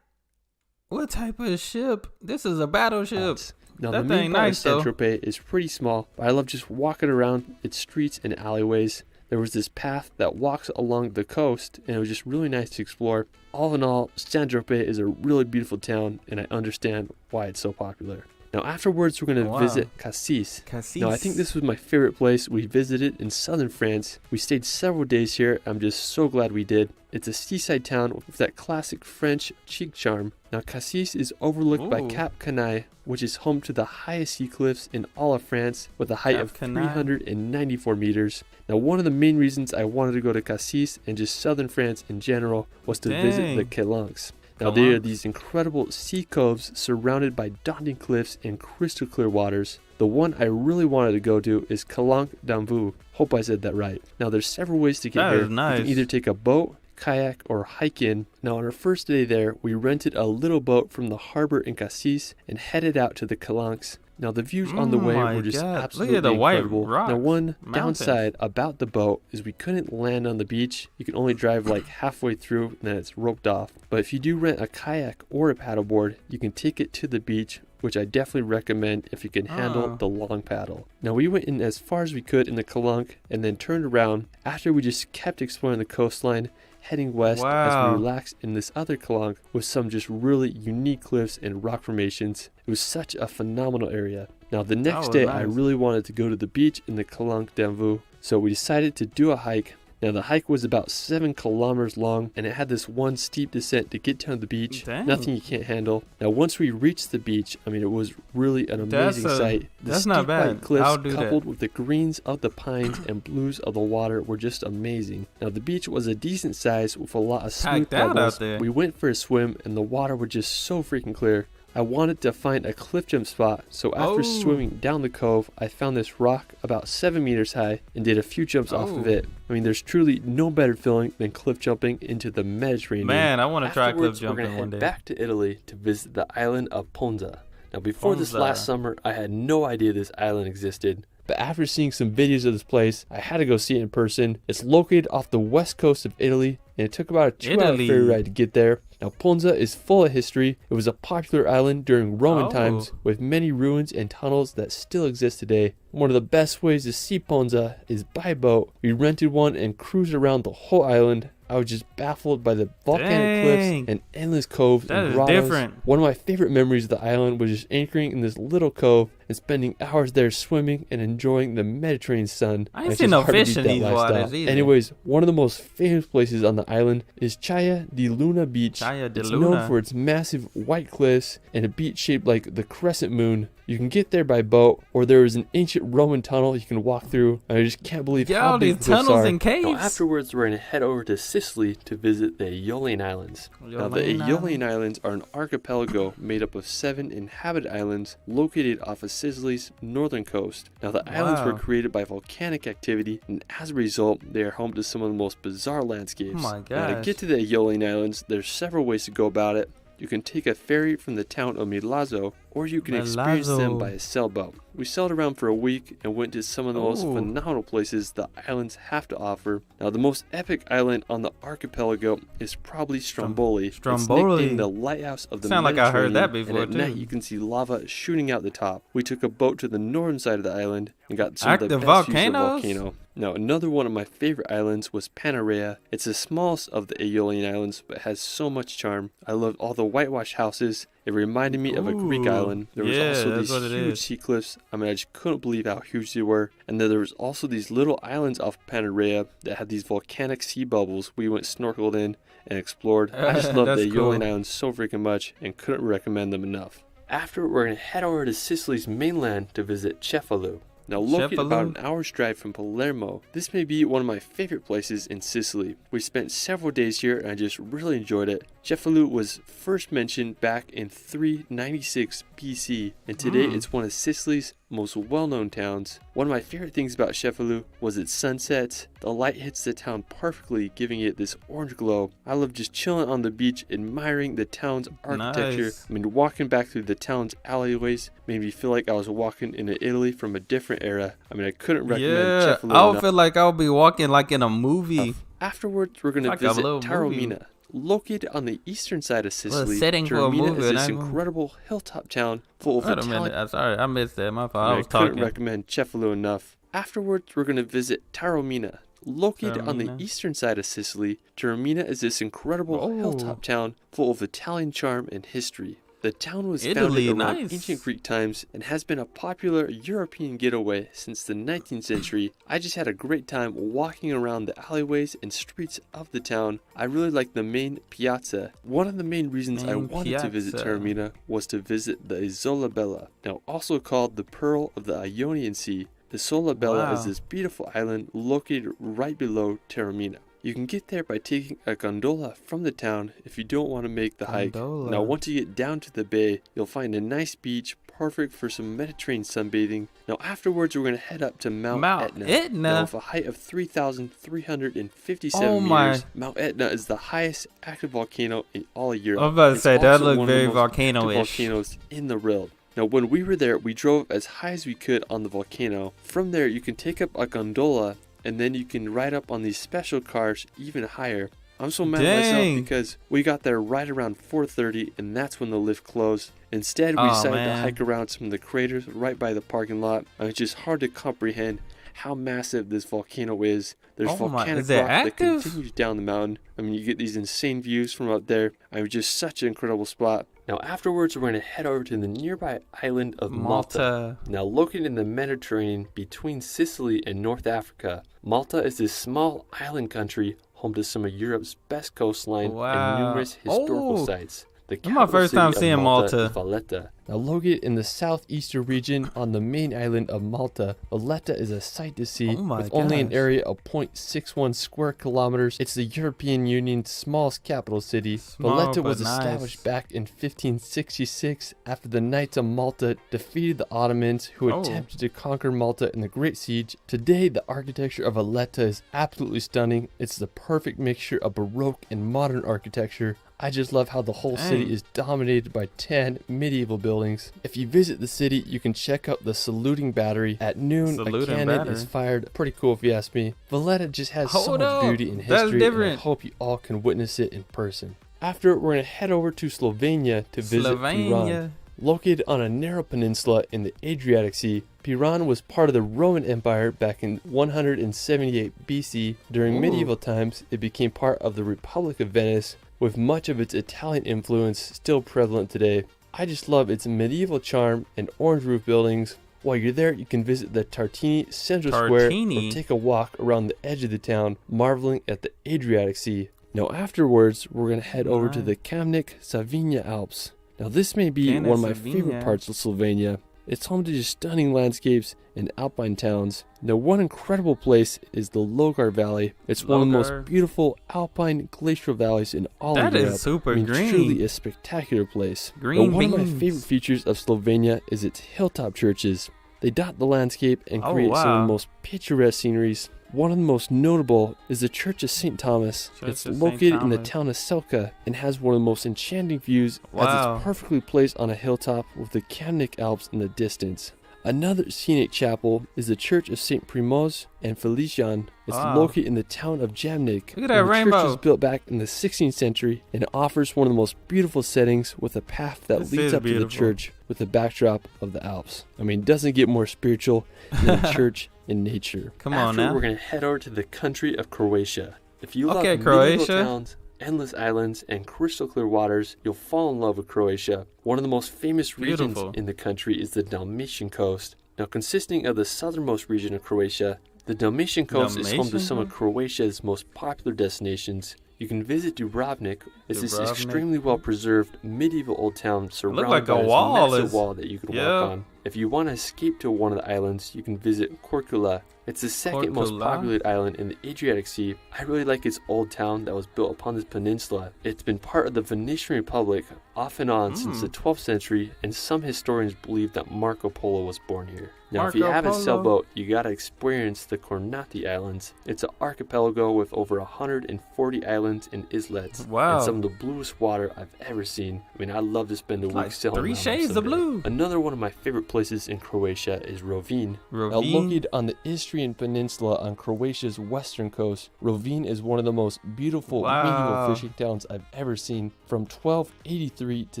What type of ship? This is a battleship. Now, the main part of Saint-Tropez is pretty small, but I love just walking around its streets and alleyways. There was this path that walks along the coast, and it was just really nice to explore. All in all, Saint-Tropez is a really beautiful town, and I understand why it's so popular. Now, afterwards, we're going to visit Cassis. Now, I think this was my favorite place we visited in southern France. We stayed several days here. I'm just so glad we did. It's a seaside town with that classic French chic charm. Now, Cassis is overlooked by Cap Canaille, which is home to the highest sea cliffs in all of France with a height of 394 meters. Now, one of the main reasons I wanted to go to Cassis and just southern France in general was to visit the canals. Now, they are these incredible sea coves surrounded by daunting cliffs and crystal clear waters. The one I really wanted to go to is Calanque d'Anvou. Hope I said that right. Now, there's several ways to get here. You can either take a boat, kayak, or hike in. Now, on our first day there, we rented a little boat from the harbor in Cassis and headed out to the Calanques. Now, the views on the way were just absolutely incredible. Now, one downside about the boat is we couldn't land on the beach. You can only drive like halfway through and then it's roped off. But if you do rent a kayak or a paddleboard, you can take it to the beach, which I definitely recommend if you can handle the long paddle. Now, we went in as far as we could in the Calanque and then turned around after we just kept exploring the coastline, heading west as we relaxed in this other Calanque with some just really unique cliffs and rock formations. It was such a phenomenal area. Now, the next day, I really wanted to go to the beach in the Calanque d'Anvou, so we decided to do a hike. Now, the hike was about 7 kilometers long, and it had this one steep descent to get down to the beach. Nothing you can't handle. Now, once we reached the beach, I mean, it was really an amazing sight. The steep white cliffs coupled with the greens of the pines and blues of the water were just amazing. Now, the beach was a decent size with a lot of smooth pebbles. We went for a swim, and the water was just so freaking clear. I wanted to find a cliff jump spot, so after swimming down the cove, I found this rock about 7 meters high and did a few jumps off of it. I mean, there's truly no better feeling than cliff jumping into the Mediterranean. Man, I want to try cliff jumping one day. We're going to head back to Italy to visit the island of Ponza. Now, before this last summer, I had no idea this island existed. But after seeing some videos of this place, I had to go see it in person. It's located off the west coast of Italy, and it took about a 2-hour ferry ride to get there. Now, Ponza is full of history. It was a popular island during Roman times, with many ruins and tunnels that still exist today. One of the best ways to see Ponza is by boat. We rented one and cruised around the whole island. I was just baffled by the volcanic cliffs and endless coves and grottos. One of my favorite memories of the island was just anchoring in this little cove and spending hours there swimming and enjoying the Mediterranean sun. I ain't seen no fish in these waters either. Anyways, one of the most famous places on the island is Chaya de Luna Beach. It's known for its massive white cliffs and a beach shaped like the crescent moon. You can get there by boat, or there is an ancient Roman tunnel you can walk through. I just can't believe how big these tunnels and caves. Now, afterwards, we're going to head over to Sicily to visit the Aeolian Islands. Now, the Aeolian Islands are an archipelago made up of 7 inhabited islands located off of Sicily's northern coast. Now, the islands were created by volcanic activity, and as a result, they are home to some of the most bizarre landscapes. Oh my gosh. Now, to get to the Aeolian Islands, there's several ways to go about it. You can take a ferry from the town of Milazzo, or you can experience them by a sailboat. We sailed around for a week and went to some of the most phenomenal places the islands have to offer. Now, the most epic island on the archipelago is probably Stromboli. It's nicknamed the lighthouse of the Mediterranean. Like I heard that before, and at night you can see lava shooting out the top. We took a boat to the northern side of the island and got some of the best views of the volcano. Now, another one of my favorite islands was Panarea. It's the smallest of the Aeolian Islands, but has so much charm. I loved all the whitewashed houses. It reminded me of a Greek island. There was also these huge sea cliffs. I mean, I just couldn't believe how huge they were. And then there was also these little islands off Panarea that had these volcanic sea bubbles we went snorkeled in and explored. I just loved the Aeolian Islands so freaking much and couldn't recommend them enough. After, we're going to head over to Sicily's mainland to visit Cefalù. Now, located about an hour's drive from Palermo, this may be one of my favorite places in Sicily. We spent several days here and I just really enjoyed it. Cefalù was first mentioned back in 396 BC, and today it's one of Sicily's most well-known towns. One of my favorite things about Cefalù was its sunsets. The light hits the town perfectly, giving it this orange glow. I love just chilling on the beach, admiring the town's architecture. I mean, walking back through the town's alleyways made me feel like I was walking into Italy from a different era. I mean, I couldn't recommend Cefalù enough. I would feel like I'll be walking like in a movie. Afterwards, we're going to visit Taormina. Located on the eastern side of Sicily, Taormina is this incredible hilltop town full of Italian... Sorry, I missed that. My fault. I couldn't recommend Cefalù enough. Afterwards, we're going to visit Taormina. Located on the eastern side of Sicily, Taormina is this incredible hilltop town full of Italian charm and history. The town was founded around ancient Greek times and has been a popular European getaway since the 19th century. I just had a great time walking around the alleyways and streets of the town. I really liked the main piazza. One of the main reasons I wanted to visit Taormina was to visit the Isola Bella, now also called the Pearl of the Ionian Sea. The Isola Bella is this beautiful island located right below Taormina. You can get there by taking a gondola from the town if you don't want to make the hike. Now, once you get down to the bay, you'll find a nice beach, perfect for some Mediterranean sunbathing. Now, afterwards, we're going to head up to Mount Etna. Now, with a height of 3,357 meters, Mount Etna is the highest active volcano in all of Europe. I was about to say, that looked very volcano-ish. Volcanoes in the world. Now, when we were there, we drove as high as we could on the volcano. From there, you can take up a gondola, and then you can ride up on these special cars even higher. I'm so mad at myself because we got there right around 4:30 and that's when the lift closed. Instead, we decided to hike around some of the craters right by the parking lot. And it's just hard to comprehend how massive this volcano is. There's volcanic rock that continues down the mountain. I mean, you get these insane views from up there. I mean, just such an incredible spot. Now, afterwards, we're going to head over to the nearby island of Malta. Now, located in the Mediterranean between Sicily and North Africa, Malta is this small island country home to some of Europe's best coastline and numerous historical sites. My first time seeing Malta. Valletta. Now, located in the southeastern region on the main island of Malta, Valletta is a sight to see with only an area of 0.61 square kilometers. It's the European Union's smallest capital city. Valletta was established back in 1566 after the Knights of Malta defeated the Ottomans who attempted to conquer Malta in the Great Siege. Today, the architecture of Valletta is absolutely stunning. It's the perfect mixture of Baroque and modern architecture. I just love how the whole city is dominated by 10 medieval buildings. If you visit the city, you can check out the saluting battery. At noon, a cannon is fired. Pretty cool if you ask me. Valletta just has so much beauty and history, and I hope you all can witness it in person. After, we're going to head over to Slovenia to visit Piran. Located on a narrow peninsula in the Adriatic Sea, Piran was part of the Roman Empire back in 178 BC. During medieval times, it became part of the Republic of Venice, with much of its Italian influence still prevalent today. I just love its medieval charm and orange roof buildings. While you're there, you can visit the Tartini Central Square or take a walk around the edge of the town, marveling at the Adriatic Sea. Now afterwards, we're going to head over to the Kamnik-Savinja Alps. Now this may be one of my favorite parts of Slovenia. It's home to just stunning landscapes and alpine towns. Now one incredible place is the Logar Valley. It's one of the most beautiful alpine glacial valleys in all of Europe. That is super green. Truly a spectacular place. Now, one of my favorite features of Slovenia is its hilltop churches. They dot the landscape and create some of the most picturesque sceneries. One of the most notable is the Church of St. Thomas. It's located in the town of Selka and has one of the most enchanting views as it's perfectly placed on a hilltop with the Kamnik Alps in the distance. Another scenic chapel is the Church of St. Primoz and Felician. It's located in the town of Jamnik. Look at that rainbow. The church was built back in the 16th century and offers one of the most beautiful settings with a path that leads up to the church with the backdrop of the Alps. I mean, it doesn't get more spiritual than a church in nature. Come on now. We're going to head over to the country of Croatia. If you love medieval towns, endless islands, and crystal clear waters, you'll fall in love with Croatia. One of the most famous regions in the country is the Dalmatian coast. Now, consisting of the southernmost region of Croatia, the Dalmatian coast is home to some of Croatia's most popular destinations. You can visit Dubrovnik. It's this extremely well-preserved medieval old town surrounded by this massive wall that you can walk on. If you want to escape to one of the islands, you can visit Korčula. It's the second most populated island in the Adriatic Sea. I really like its old town that was built upon this peninsula. It's been part of the Venetian Republic off and on since the 12th century, and some historians believe that Marco Polo was born here. Now, if you have a sailboat, you gotta experience the Kornati Islands. It's an archipelago with over 140 islands and islets, and some of the bluest water I've ever seen. I mean, I love to spend a week sailing. 3 shades of blue. Another one of my favorite places in Croatia is Rovinj. Now, located on the Istrian Peninsula on Croatia's western coast, Rovinj is one of the most beautiful medieval fishing towns I've ever seen. From 1283 to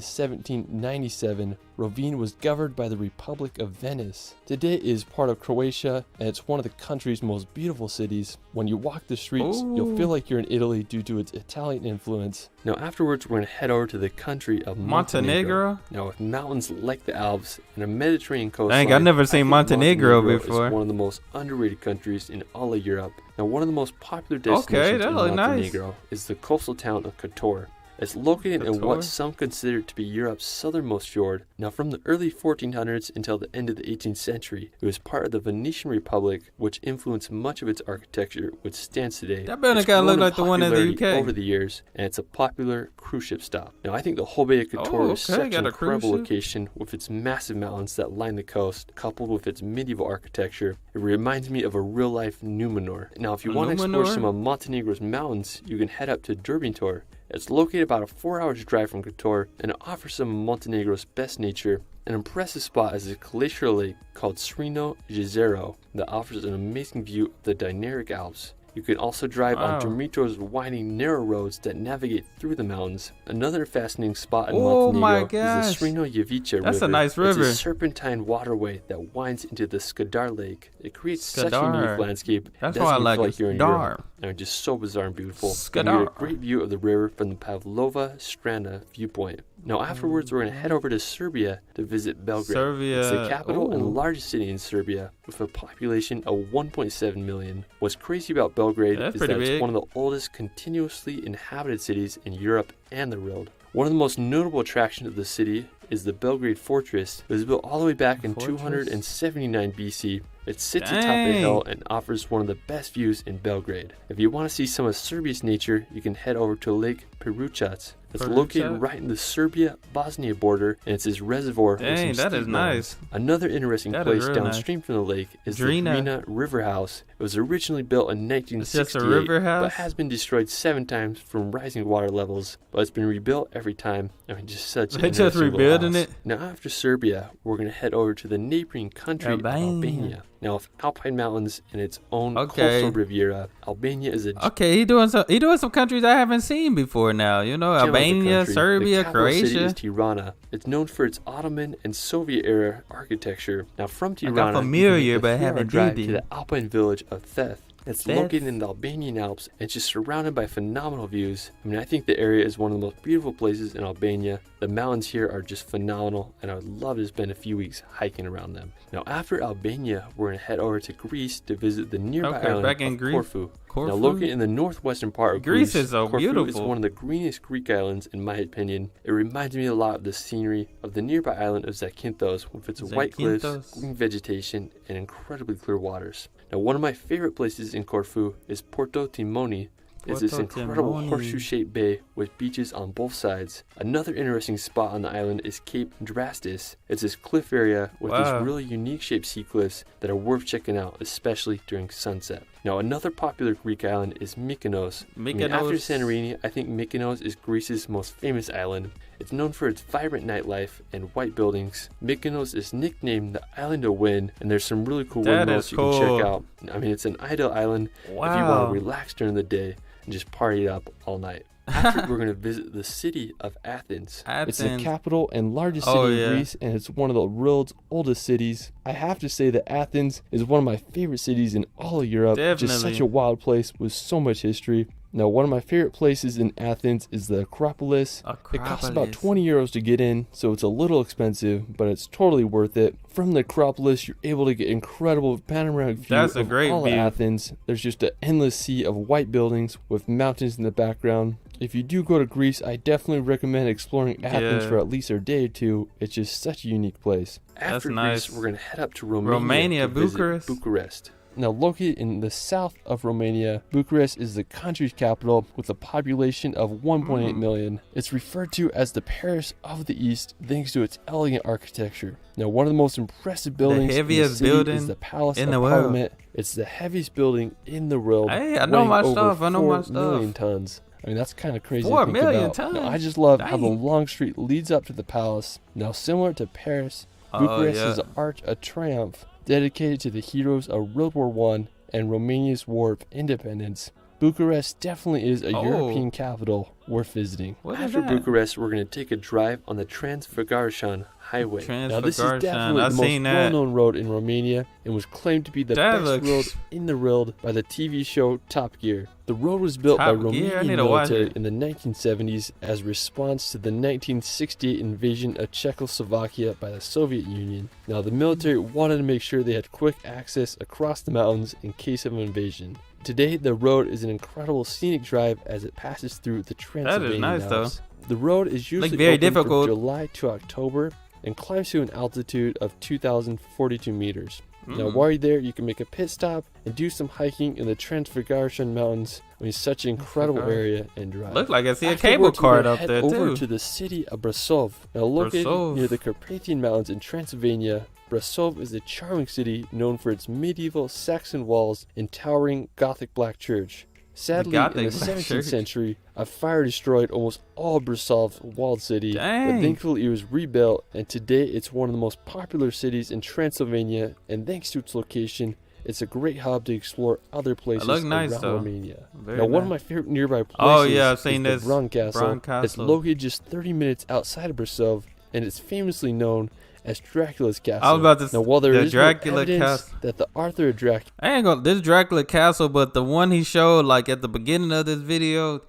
1797, Rovinj was governed by the Republic of Venice. Today it is part of Croatia, and it's one of the country's most beautiful cities. When you walk the streets, you'll feel like you're in Italy due to its Italian influence. Now afterwards, we're going to head over to the country of Montenegro. Now with mountains like the Alps and a Mediterranean coastline, I've never seen Montenegro before. It's one of the most underrated countries in all of Europe. Now one of the most popular destinations in Montenegro is the coastal town of Kotor. It's located in what some consider to be Europe's southernmost fjord. Now, from the early 1400s until the end of the 18th century, it was part of the Venetian Republic, which influenced much of its architecture, which stands today. That building kind of look like the one in the UK. Over the years, and it's a popular cruise ship stop. Now, I think the whole Bay of Kotor is such an incredible location with its massive mountains that line the coast, coupled with its medieval architecture. It reminds me of a real-life Numenor. Now, if you want to explore some of Montenegro's mountains, you can head up to Derventur. It's located about a 4-hour drive from Kotor, and it offers some of Montenegro's best nature. An impressive spot is a glacial lake called Crno Jezero that offers an amazing view of the Dinaric Alps. You can also drive on Derventur's winding narrow roads that navigate through the mountains. Another fascinating spot in Montenegro is the Crno Jevica River. That's a nice river. It's a serpentine waterway that winds into the Skadar Lake. It creates such a unique landscape. That's why I like it. You're in Europe. And just so bizarre and beautiful. You get a great view of the river from the Pavlova Strana viewpoint. Now afterwards, we're going to head over to Serbia to visit Belgrade. It's the capital and largest city in Serbia with a population of 1.7 million. What's crazy about Belgrade is that it's one of the oldest continuously inhabited cities in Europe and the world. One of the most notable attractions of the city is the Belgrade Fortress. It was built all the way back in 279 BC. It sits atop a hill and offers one of the best views in Belgrade. If you want to see some of Serbia's nature, you can head over to Lake Peručac. It's located right in the Serbia-Bosnia border, and it's this reservoir. That is nice. Another interesting place downstream from the lake is the Drina River House. It was originally built in 1968, it's just a river house? But has been destroyed 7 times from rising water levels. But it's been rebuilt every time. I mean, just such an interesting just rebuilding house. it. Now, after Serbia, we're going to head over to the neighboring country of Albania. Now, with alpine mountains and its own coastal Riviera, Albania is a... he doing some countries I haven't seen before now. You know, Albania, Serbia, Croatia. The city is Tirana. It's known for its Ottoman and Soviet-era architecture. Now, from Tirana, I got familiar, you but I haven't drive to the alpine village of Theth. It's located in the Albanian Alps and just surrounded by phenomenal views. I mean, I think the area is one of the most beautiful places in Albania. The mountains here are just phenomenal, and I would love to spend a few weeks hiking around them. Now, after Albania, we're going to head over to Greece to visit the nearby island of Corfu. Now, located in the northwestern part of Greece, is so Corfu beautiful. is one of the greenest Greek islands, in my opinion. It reminds me a lot of the scenery of the nearby island of Zakynthos, with its white cliffs, green vegetation, and incredibly clear waters. Now, one of my favorite places in Corfu is Porto Timoni. It's this incredible horseshoe-shaped bay with beaches on both sides. Another interesting spot on the island is Cape Drastis. It's this cliff area with these really unique shaped sea cliffs that are worth checking out, especially during sunset. Now, another popular Greek island is Mykonos. After Santorini, I think Mykonos is Greece's most famous island. It's known for its vibrant nightlife and white buildings. Mykonos is nicknamed the Island of Wind, and there's some really cool windmills you can check out. I mean, it's an ideal island if you want to relax during the day and just party it up all night. After, we're going to visit the city of Athens. It's the capital and largest city in Greece, and it's one of the world's oldest cities. I have to say that Athens is one of my favorite cities in all of Europe. Just such a wild place with so much history. Now, one of my favorite places in Athens is the Acropolis. It costs about 20 euros to get in, so it's a little expensive, but it's totally worth it. From the Acropolis, you're able to get incredible panoramic view of all of Athens. There's just an endless sea of white buildings with mountains in the background. If you do go to Greece, I definitely recommend exploring Athens for at least a day or two. It's just such a unique place. After Greece, we're going to head up to Romania to visit Bucharest. Now, located in the south of Romania, Bucharest is the country's capital with a population of 1.8 million. It's referred to as the Paris of the East thanks to its elegant architecture. Now, one of the most impressive buildings in the city is the Palace of Parliament. It's the heaviest building in the world, weighing over 4 million tons. I mean, that's kind of crazy to think about. Now, I just love how the long street leads up to the palace. Now, similar to Paris, Bucharest is an Arch of Triumph dedicated to the heroes of World War I and Romania's War of Independence. Bucharest definitely is a European capital worth visiting. After Bucharest, we're going to take a drive on the Transfăgărășan Highway. Now, this is definitely the most well-known road in Romania and was claimed to be the best road in the world by the TV show Top Gear. The road was built by Romanian military in the 1970s as a response to the 1968 invasion of Czechoslovakia by the Soviet Union. Now, the military wanted to make sure they had quick access across the mountains in case of an invasion. Today, the road is an incredible scenic drive as it passes through the Transylvanian Alps. The road is usually open from July to October and climbs to an altitude of 2,042 meters. Now, while you're there, you can make a pit stop and do some hiking in the Transfăgărășan Mountains. I mean, such an incredible area and drive. Look like I see a cable car up there, too. Over to the city of Brasov. Now, located near the Carpathian Mountains in Transylvania, Brasov is a charming city known for its medieval Saxon walls and towering Gothic black church. Sadly, in the 17th century, a fire destroyed almost all of Brasov's walled city, but thankfully it was rebuilt, and today it's one of the most popular cities in Transylvania, and thanks to its location, it's a great hub to explore other places around Romania. Now, one of my favorite nearby places is the Bran Castle. It's located just 30 minutes outside of Brasov, and it's famously known as Dracula's castle. I was about to say, now, while there is Dracula no evidence that the author of Dracula, I ain't gonna this Dracula castle, but the one he showed like at the beginning of this video,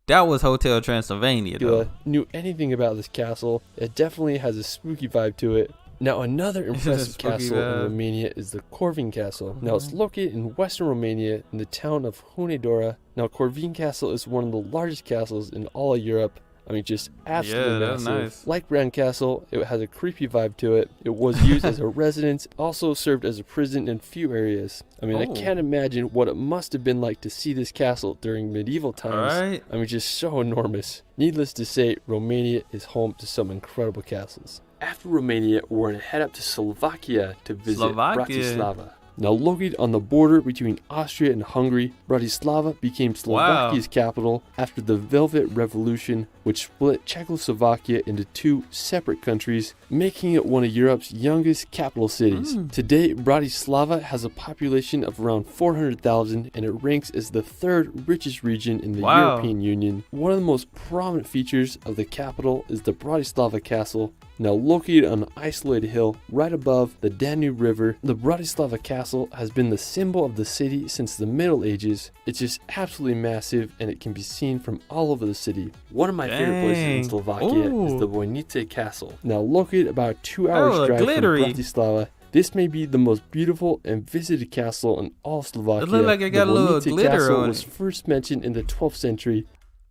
that was Hotel Transylvania. Knew anything about this castle. It definitely has a spooky vibe to it. Now, another impressive castle in Romania is the Corvin Castle. Now, it's located in western Romania in the town of Hunedoara. Now, Corvin Castle is one of the largest castles in all of Europe. I mean, just absolutely massive. Nice. Like Bran Castle, it has a creepy vibe to it. It was used as a residence, also served as a prison in few areas. I mean, I can't imagine what it must have been like to see this castle during medieval times. I mean, just so enormous. Needless to say, Romania is home to some incredible castles. After Romania, we're going to head up to Slovakia to visit Bratislava. Now, located on the border between Austria and Hungary, Bratislava became Slovakia's capital after the Velvet Revolution, which split Czechoslovakia into two separate countries, making it one of Europe's youngest capital cities. Today, Bratislava has a population of around 400,000, and it ranks as the third richest region in the European Union. One of the most prominent features of the capital is the Bratislava Castle. Now located on an isolated hill right above the Danube River, the Bratislava Castle has been the symbol of the city since the Middle Ages. It's just absolutely massive and it can be seen from all over the city. One of my favorite places in Slovakia is the Bojnice Castle. Now located about 2 hours drive from Bratislava, this may be the most beautiful and visited castle in all Slovakia. It looks like it got a little glitter castle on was it. first mentioned in the 12th century.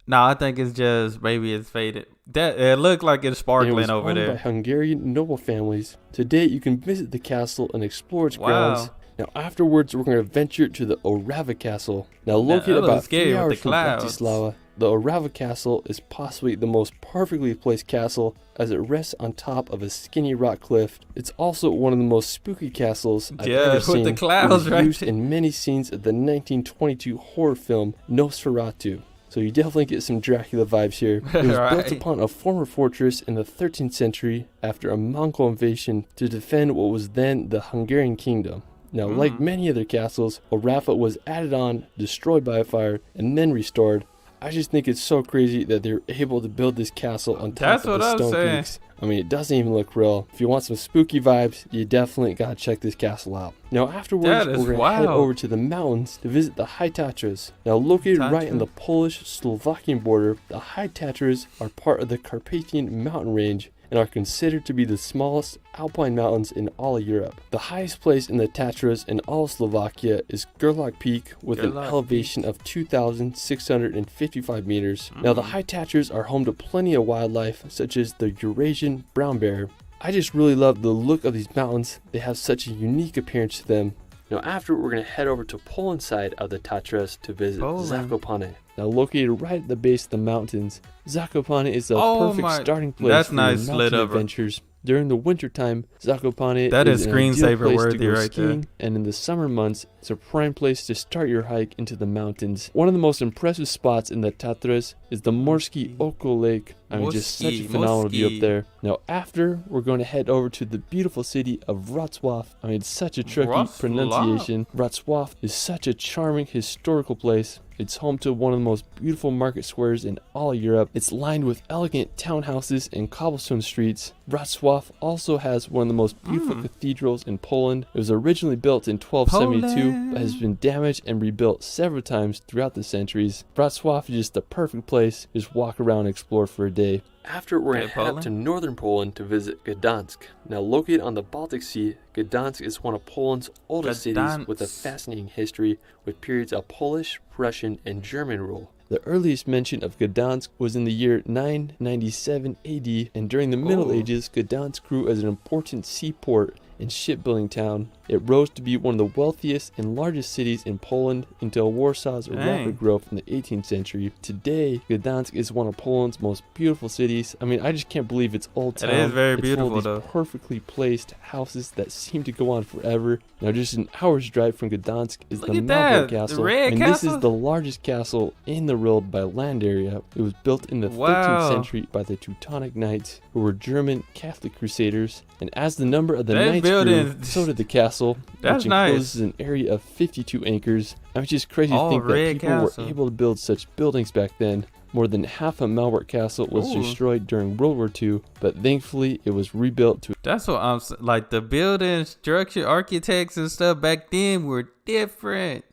No, I think it's just maybe it's faded. That it looked like it's sparkling and it was over owned there. by Hungarian noble families. Today, you can visit the castle and explore its grounds. Now, afterwards, we're going to venture to the Orava Castle. Now, located about 3 hours from Bratislava, the Orava Castle is possibly the most perfectly placed castle as it rests on top of a skinny rock cliff. It's also one of the most spooky castles I've ever seen. The clouds, it was used in many scenes of the 1922 horror film Nosferatu. So you definitely get some Dracula vibes here. It was built upon a former fortress in the 13th century after a Mongol invasion to defend what was then the Hungarian kingdom. Now, like many other castles, Orava was added on, destroyed by a fire, and then restored. I just think it's so crazy that they're able to build this castle on top of the stone peaks. I mean, it doesn't even look real. If you want some spooky vibes, you definitely gotta check this castle out. Now, afterwards, we're gonna head over to the mountains to visit the High Tatras. Now, located right in the Polish-Slovakian border, the High Tatras are part of the Carpathian mountain range and are considered to be the smallest alpine mountains in all of Europe. The highest place in the Tatras in all of Slovakia is Gerlach Peak with an elevation of 2,655 meters. Now the High Tatras are home to plenty of wildlife such as the Eurasian brown bear. I just really love the look of these mountains. They have such a unique appearance to them. Now after, we're going to head over to Poland side of the Tatras to visit Zakopane. Now located right at the base of the mountains, Zakopane is a perfect starting place for mountain adventures. During the wintertime, Zakopane is an ideal place to go skiing, and in the summer months, it's a prime place to start your hike into the mountains. One of the most impressive spots in the Tatras is the Morskie Oko Lake. I mean, just such a phenomenal view up there. Now after, we're going to head over to the beautiful city of Wrocław. I mean, it's such a tricky pronunciation. Wrocław is such a charming historical place. It's home to one of the most beautiful market squares in all of Europe. It's lined with elegant townhouses and cobblestone streets. Wrocław also has one of the most beautiful cathedrals in Poland. It was originally built in 1272, but has been damaged and rebuilt several times throughout the centuries. Wrocław is just the perfect place to just walk around and explore for a day. After, we're going to head up to northern Poland to visit Gdansk. Now located on the Baltic Sea, Gdansk is one of Poland's oldest cities with a fascinating history with periods of Polish, Russian, and German rule. The earliest mention of Gdansk was in the year 997 AD, and during the Middle Ages, Gdansk grew as an important seaport and shipbuilding town. It rose to be one of the wealthiest and largest cities in Poland until Warsaw's rapid growth in the 18th century. Today, Gdansk is one of Poland's most beautiful cities. I mean, I just can't believe it's old town. It is very beautiful, though. Perfectly placed houses that seem to go on forever. Now, just an hour's drive from Gdansk is the Malbork Castle. And this is the largest castle in the world by land area. It was built in the 13th century by the Teutonic Knights, who were German Catholic crusaders. And as the number of the knights grew, so did the castle, which encloses an area of 52 acres. I mean, it's just crazy to think that people were able to build such buildings back then. More than half of Malbork Castle was destroyed during World War II, but thankfully it was rebuilt to... That's what I'm like. The building structure, architects and stuff back then were different.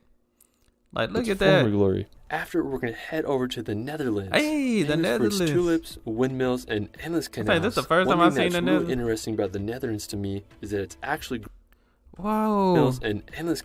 Like, look at that. Glory. After, we're going to head over to the Netherlands. Hey, the Netherlands. For its tulips, windmills, and endless canals. This is the first time I've seen the Netherlands. What's really interesting about the Netherlands to me is that it's actually windmills and endless.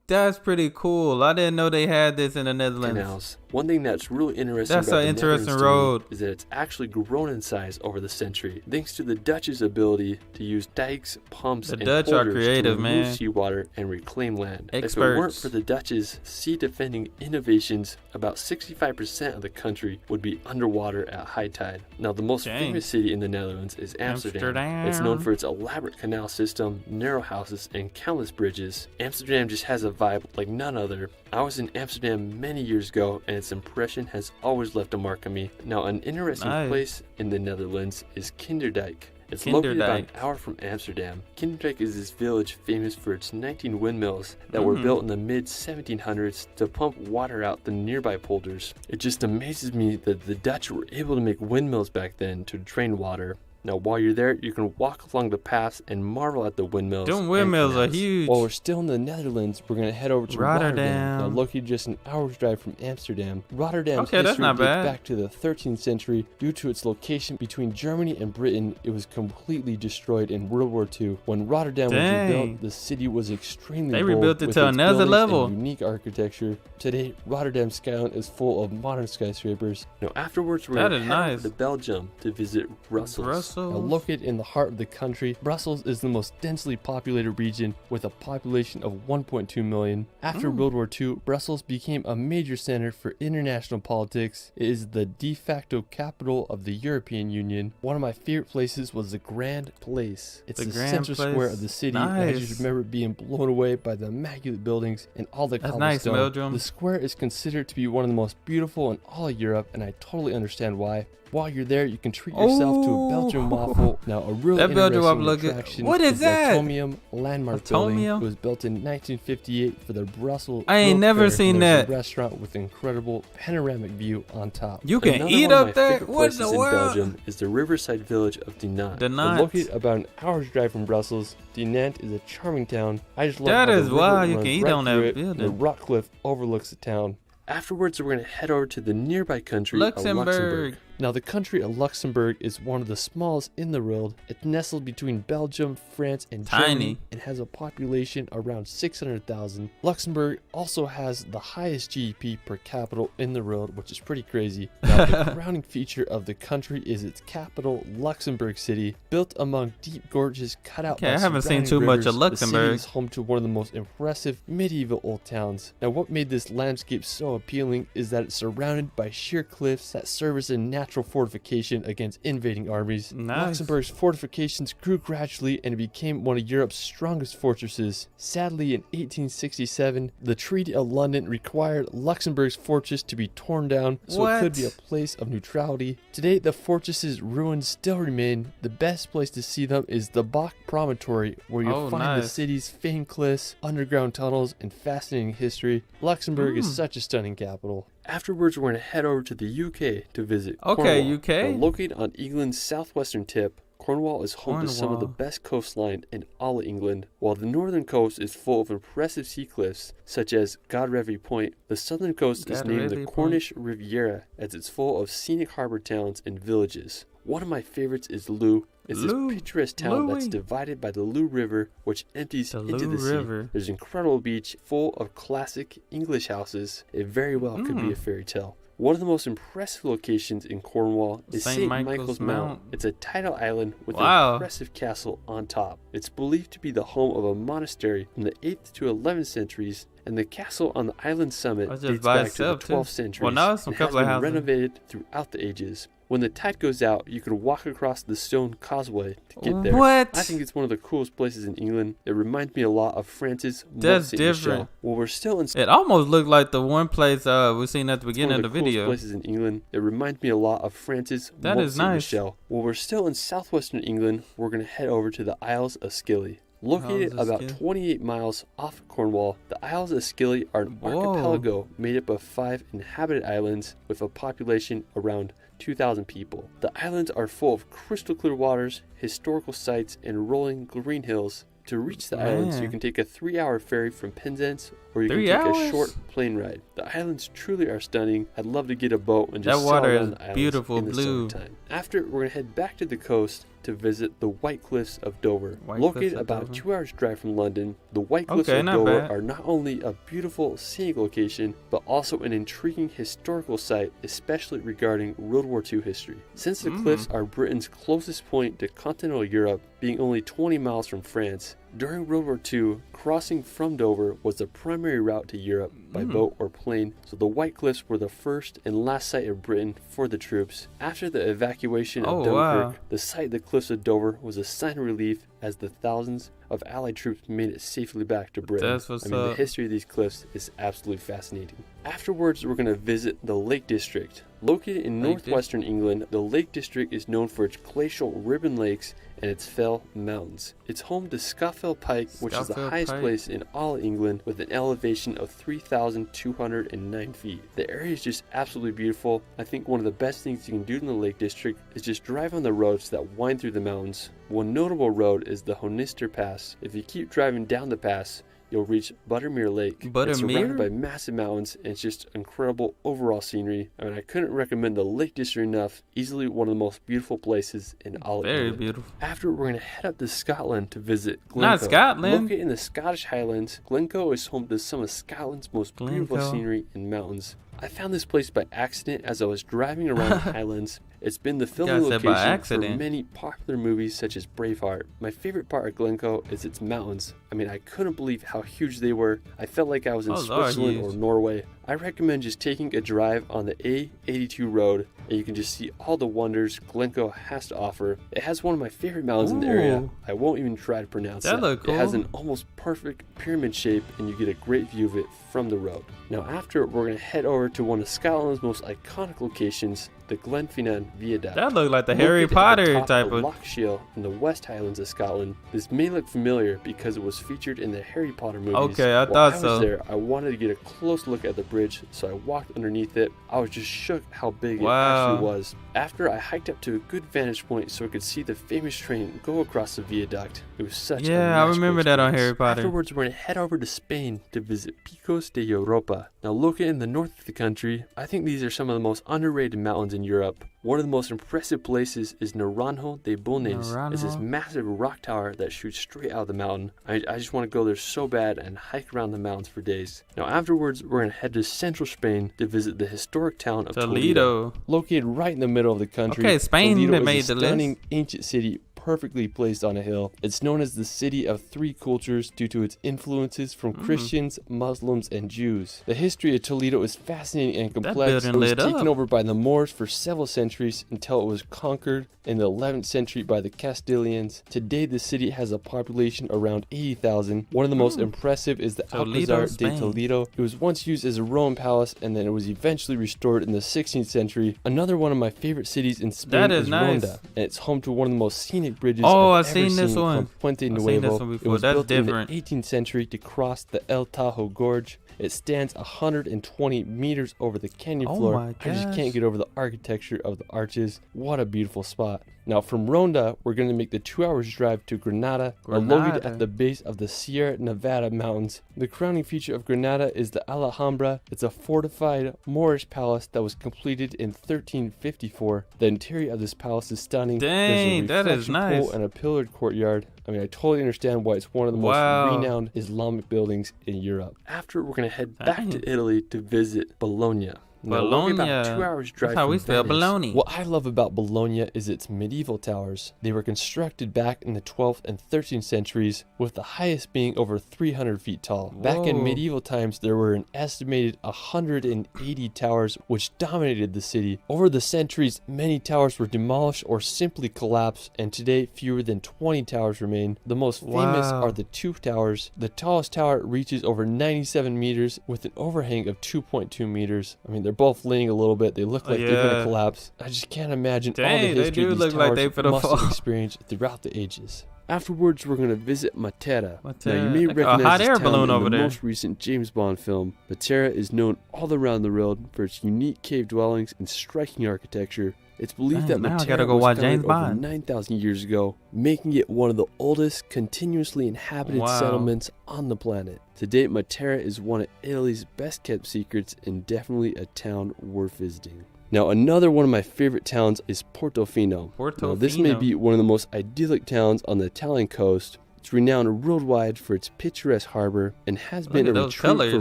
That's pretty cool. I didn't know they had this in the Netherlands. Canals. One thing that's really interesting about the interesting road is that it's actually grown in size over the century, thanks to the Dutch's ability to use dikes, pumps, and Dutch are creative, to remove seawater and reclaim land. If it weren't for the Dutch's sea-defending innovations, about 65% of the country would be underwater at high tide. Now, the most famous city in the Netherlands is Amsterdam. It's known for its elaborate canal system, narrow houses, and countless bridges. Amsterdam just has a vibe like none other. I was in Amsterdam many years ago, and its impression has always left a mark on me. Now, an interesting place in the Netherlands is Kinderdijk. It's located about an hour from Amsterdam. Kinderdijk is this village famous for its 19 windmills that were built in the mid-1700s to pump water out the nearby polders. It just amazes me that the Dutch were able to make windmills back then to drain water. Now, while you're there, you can walk along the paths and marvel at the windmills. Them windmills are huge. While we're still in the Netherlands, we're going to head over to Rotterdam. Now, located just an hour's drive from Amsterdam. Rotterdam's history dates back to the 13th century. Due to its location between Germany and Britain, it was completely destroyed in World War II. When Rotterdam was rebuilt, the city was extremely bold. They rebuilt it to another level. Unique architecture. Today, Rotterdam's skyline is full of modern skyscrapers. Now, afterwards, we're going to head over to Belgium to visit Brussels. Now, located in the heart of the country, Brussels is the most densely populated region with a population of 1.2 million. After World War II, Brussels became a major center for international politics. It is the de facto capital of the European Union. One of my favorite places was the Grand Place. It's the center square of the city, and I just remember being blown away by the immaculate buildings and all the cobblestone. The square is considered to be one of the most beautiful in all of Europe, and I totally understand why. While you're there, you can treat yourself to a Belgian waffle. Now, a really interesting attraction is the Atomium Landmark Building. It was built in 1958 for the Brussels. I ain't never seen that. A restaurant with incredible panoramic view on top. You can eat up there. What in the world? In Belgium is the riverside village of Dinant. Located about an hour's drive from Brussels, Dinant is a charming town. I just love that how is the why river you can eat on that building. The rock cliff overlooks the town. Afterwards, we're going to head over to the nearby country of Luxembourg. Now, the country of Luxembourg is one of the smallest in the world. It's nestled between Belgium, France, and Germany, and has a population around 600,000. Luxembourg also has the highest GDP per capita in the world, which is pretty crazy. Now, the crowning feature of the country is its capital, Luxembourg City. Built among deep gorges cut out by I haven't seen too much of Luxembourg. The city is home to one of the most impressive medieval old towns. Now, what made this landscape so appealing is that it's surrounded by sheer cliffs that serve as a natural fortification against invading armies. Luxembourg's fortifications grew gradually and it became one of Europe's strongest fortresses. Sadly, in 1867, the Treaty of London required Luxembourg's fortress to be torn down so it could be a place of neutrality. Today, the fortress's ruins still remain. The best place to see them is the Bach Promontory, where you'll find the city's famed cliffs, underground tunnels, and fascinating history. Luxembourg is such a stunning capital. Afterwards, we're going to head over to the UK to visit Cornwall. UK. Now, located on England's southwestern tip, Cornwall is home to some of the best coastline in all of England. While the northern coast is full of impressive sea cliffs, such as Godrevy Point, the southern coast is named the Cornish Riviera, as it's full of scenic harbor towns and villages. One of my favorites is Loo. It's this picturesque town that's divided by the Loo River, which empties into the sea. There's an incredible beach full of classic English houses. It very well could be a fairy tale. One of the most impressive locations in Cornwall is St. Michael's Mount. It's a tidal island with an impressive castle on top. It's believed to be the home of a monastery from the 8th to 11th centuries, and the castle on the island summit dates back to the 12th century and has been renovated throughout the ages. When the tide goes out, you can walk across the stone causeway to get there. I think it's one of the coolest places in England. It reminds me a lot of France's Mont Saint-Michel. Well, we're still in. It almost looked like the one place we seen at the beginning of the video. Places in England. It reminds me a lot of France's Mont Saint-Michel. Well, we're still in southwestern England. We're going to head over to the Isles of Scilly. Located about 28 miles off of Cornwall, the Isles of Scilly are an archipelago made up of 5 inhabited islands with a population around 2,000 people. The islands are full of crystal clear waters, historical sites, and rolling green hills. To reach the islands, you can take a 3-hour ferry from Penzance, or you can take a short plane ride. The islands truly are stunning. I'd love to get a boat and just sail around the islands beautiful in the summertime. After, we're going to head back to the coast to visit the White Cliffs of Dover. Located about a 2 hours drive from London, the White Cliffs of Dover are not only a beautiful scenic location, but also an intriguing historical site, especially regarding World War II history. Since the cliffs are Britain's closest point to continental Europe, being only 20 miles from France, during World War II, crossing from Dover was the primary route to Europe by boat or plane, so the White Cliffs were the first and last site of Britain for the troops. After the evacuation of Dunkirk, the site of the Cliffs of Dover was a sign of relief as the thousands of Allied troops made it safely back to Britain. The history of these cliffs is absolutely fascinating. Afterwards, we're going to visit the Lake District. Located in northwestern England, the Lake District is known for its glacial ribbon lakes and its fell mountains. It's home to Scafell Pike, which is the highest place in all of England with an elevation of 3,209 feet. The area is just absolutely beautiful. I think one of the best things you can do in the Lake District is just drive on the roads that wind through the mountains. One notable road is the Honister Pass. If you keep driving down the pass, you'll reach Buttermere Lake. It's surrounded by massive mountains, and it's just incredible overall scenery. I mean, I couldn't recommend the Lake District enough. Easily one of the most beautiful places in all of England. Very beautiful. After, we're going to head up to Scotland to visit Glencoe. Not Scotland. Located in the Scottish Highlands, Glencoe is home to some of Scotland's most beautiful scenery and mountains. I found this place by accident as I was driving around the Highlands. It's been the filming location for many popular movies such as Braveheart. My favorite part of Glencoe is its mountains. I mean, I couldn't believe how huge they were. I felt like I was in Switzerland or Norway. I recommend just taking a drive on the A82 road, and you can just see all the wonders Glencoe has to offer. It has one of my favorite mountains in the area. I won't even try to pronounce it. Look cool. It has an almost perfect pyramid shape, and you get a great view of it from the road. Now after, we're going to head over to one of Scotland's most iconic locations, the Glenfinnan Viaduct. That looked like the Harry Potter type of Loch Shiel in the West Highlands of Scotland. This may look familiar because it was featured in the Harry Potter movies. Okay, I thought so. While I was there, I wanted to get a close look at the bridge, so I walked underneath it. I was just shook how big it actually was. After, I hiked up to a good vantage point so I could see the famous train go across the viaduct. It was such a I remember that on Harry Potter. Afterwards, we're going to head over to Spain to visit Picos de Europa. Now, located in the north of the country, I think these are some of the most underrated mountains in Europe. One of the most impressive places is Naranjo de Bulnes. It's this massive rock tower that shoots straight out of the mountain. I just want to go there so bad and hike around the mountains for days. Now afterwards, we're going to head to central Spain to visit the historic town of Toledo. Located right in the middle of the country, Okay, Spain Toledo made is a the stunning list. ancient city perfectly placed on a hill. It's known as the City of Three Cultures due to its influences from Christians, Muslims, and Jews. The history of Toledo is fascinating and complex. It was taken over by the Moors for several centuries until it was conquered in the 11th century by the Castilians. Today, the city has a population around 80,000. One of the most impressive is the Alcazar de Toledo. It was once used as a Roman palace, and then it was eventually restored in the 16th century. Another one of my favorite cities in Spain is Ronda, and it's home to one of the most scenic bridges I've ever seen from Puente Nuevo. It was built in the 18th century to cross the El Tajo Gorge. It stands 120 meters over the canyon floor. I just can't get over the architecture of the arches. What a beautiful spot. Now from Ronda, we're going to make the 2 hours drive to Granada, located at the base of the Sierra Nevada mountains. The crowning feature of Granada is the Alhambra. It's a fortified Moorish palace that was completed in 1354. The interior of this palace is stunning. Dang, that is nice. Pool and a pillared courtyard. I mean, I totally understand why it's one of the most renowned Islamic buildings in Europe. After, we're going to head back to Italy to visit Bologna. Bologna. About 2 hours drive. That's how we spell Bologna. What I love about Bologna is its medieval towers. They were constructed back in the 12th and 13th centuries, with the highest being over 300 feet tall. Back in medieval times, there were an estimated 180 towers which dominated the city. Over the centuries, many towers were demolished or simply collapsed, and today fewer than 20 towers remain. The most famous are the two towers. The tallest tower reaches over 97 meters with an overhang of 2.2 meters. I mean, they're both leaning a little bit. They look like they're going to collapse. I just can't imagine all the history these towers must have experienced throughout the ages. Afterwards, we're going to visit Matera. Now, you may recognize this town in the most recent James Bond film. Matera is known all around the world for its unique cave dwellings and striking architecture. It's believed that Matera was founded over 9,000 years ago, making it one of the oldest continuously inhabited settlements on the planet. To date, Matera is one of Italy's best kept secrets and definitely a town worth visiting. Now, another one of my favorite towns is Portofino. Now, this may be one of the most idyllic towns on the Italian coast. It's renowned worldwide for its picturesque harbor and has been a retreat for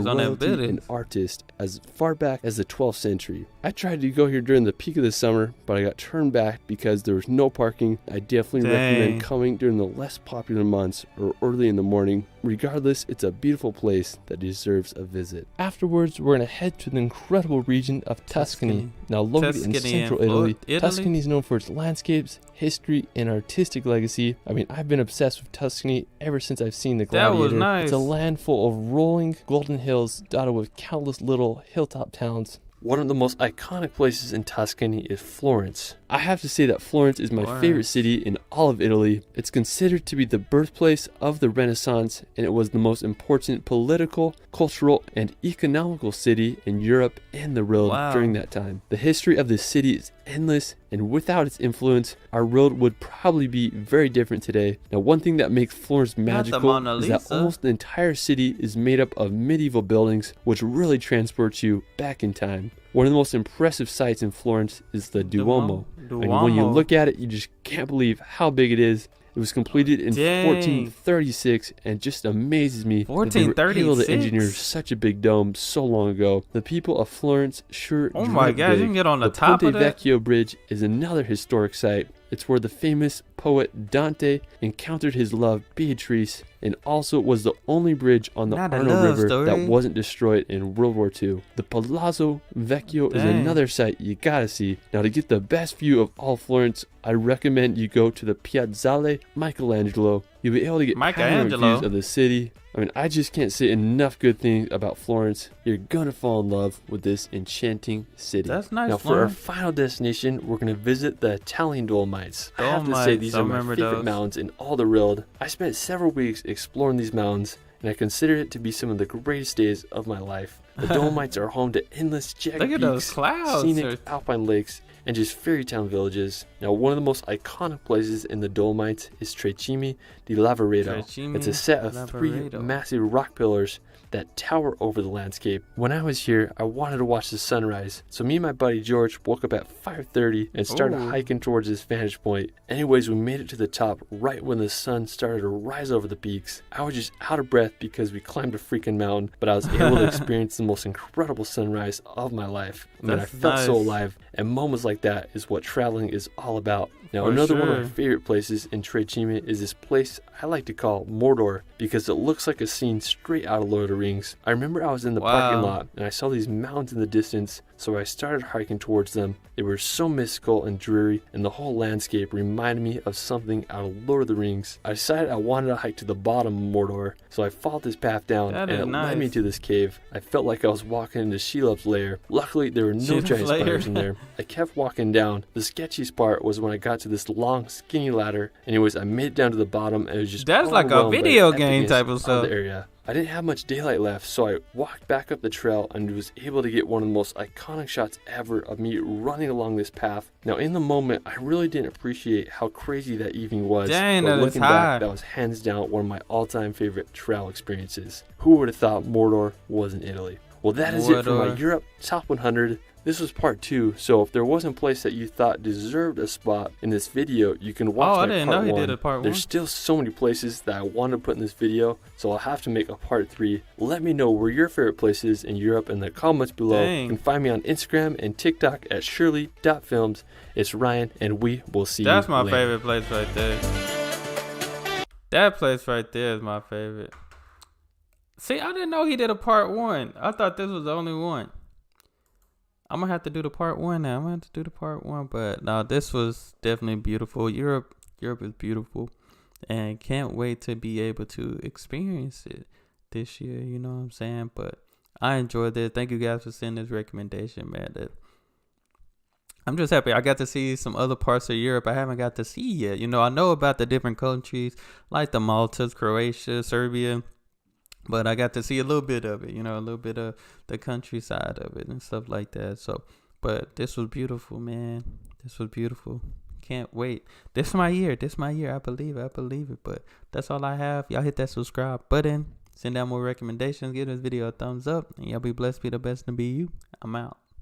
royalty and artists as far back as the 12th century. I tried to go here during the peak of the summer, but I got turned back because there was no parking. I definitely recommend coming during the less popular months or early in the morning. Regardless, it's a beautiful place that deserves a visit. Afterwards, we're going to head to the incredible region of Tuscany. Now located in central Italy, Tuscany is known for its landscapes, history, and artistic legacy. I mean, I've been obsessed with Tuscany ever since I've seen The Gladiator. It's a land full of rolling golden hills dotted with countless little hilltop towns. One of the most iconic places in Tuscany is Florence. I have to say that Florence is my favorite city in all of Italy. It's considered to be the birthplace of the Renaissance, and it was the most important political, cultural, and economical city in Europe and the world during that time. The history of this city is endless, and without its influence, our world would probably be very different today. Now, one thing that makes Florence magical is that almost the entire city is made up of medieval buildings, which really transports you back in time. One of the most impressive sights in Florence is the Duomo. And when you look at it, you just can't believe how big it is. It was completed in 1436, and just amazes me that they were able to engineer such a big dome so long ago. The people of Florence sure Oh my God, you can get on the top Ponte of that? Vecchio Bridge is another historic site. It's where the famous poet Dante encountered his love Beatrice, and also was the only bridge on the Arno River that wasn't destroyed in World War II. The Palazzo Vecchio is another site you gotta see. Now, to get the best view of all Florence, I recommend you go to the Piazzale Michelangelo. You'll be able to get panoramic views of the city. I mean, I just can't say enough good things about Florence. You're gonna fall in love with this enchanting city. That's nice. Now, for our final destination, we're gonna visit the Italian Dolomites. I have to say, these are my favorite mountains in all the world. I spent several weeks exploring these mountains, and I consider it to be some of the greatest days of my life. The Dolomites are home to endless jagged peaks, scenic alpine lakes, and just fairy town villages. Now, one of the most iconic places in the Dolomites is Trecime di Lavaredo. It's a set of 3 massive rock pillars that tower over the landscape. When I was here, I wanted to watch the sunrise, so me and my buddy George woke up at 5:30 and started hiking towards this vantage point. Anyways, we made it to the top right when the sun started to rise over the peaks. I was just out of breath because we climbed a freaking mountain, but I was able to experience the most incredible sunrise of my life. I mean, I felt so alive, and moments like that is what traveling is all about. Now, another one of my favorite places in Trecime is this place I like to call Mordor, because it looks like a scene straight out of Lord of the Rings. I remember I was in the parking lot and I saw these mountains in the distance, so I started hiking towards them. They were so mystical and dreary, and the whole landscape reminded me of something out of Lord of the Rings. I decided I wanted to hike to the bottom of Mordor, so I followed this path down, and it led me to this cave. I felt like I was walking into Shelob's lair. Luckily, there were no giant spiders in there. I kept walking down. The sketchiest part was when I got to this long, skinny ladder. Anyways, I made it down to the bottom, and it was just like a video game type of stuff. The area. I didn't have much daylight left, so I walked back up the trail and was able to get one of the most iconic shots ever of me running along this path. Now, in the moment, I really didn't appreciate how crazy that evening was. Dang, but looking back, that was hands down one of my all-time favorite trail experiences. Who would have thought Mordor was in Italy? Well, that is it for my Europe Top 100. This was part 2, so if there wasn't a place that you thought deserved a spot in this video, you can watch I didn't know he did a part 1. There's still so many places that I want to put in this video, so I'll have to make a part 3. Let me know where your favorite place is in Europe in the comments below. You can find me on Instagram and TikTok at shirley.films. It's Ryan, and we will see you later. That's my favorite place right there. That place right there is my favorite. See, I didn't know he did a part 1. I thought this was the only one. I'm gonna have to do the part 1 now. I'm gonna have to do the part 1, but no, this was definitely beautiful. Europe is beautiful, and can't wait to be able to experience it this year. You know what I'm saying? But I enjoyed this. Thank you guys for sending this recommendation, man. I'm just happy I got to see some other parts of Europe I haven't got to see yet. You know, I know about the different countries like the Maltas, Croatia, Serbia. But I got to see a little bit of it, you know, a little bit of the countryside of it and stuff like that. So, but this was beautiful, man. This was beautiful. Can't wait. This is my year. I believe it. But that's all I have. Y'all hit that subscribe button. Send out more recommendations. Give this video a thumbs up. And y'all be blessed. Be the best to be you. I'm out.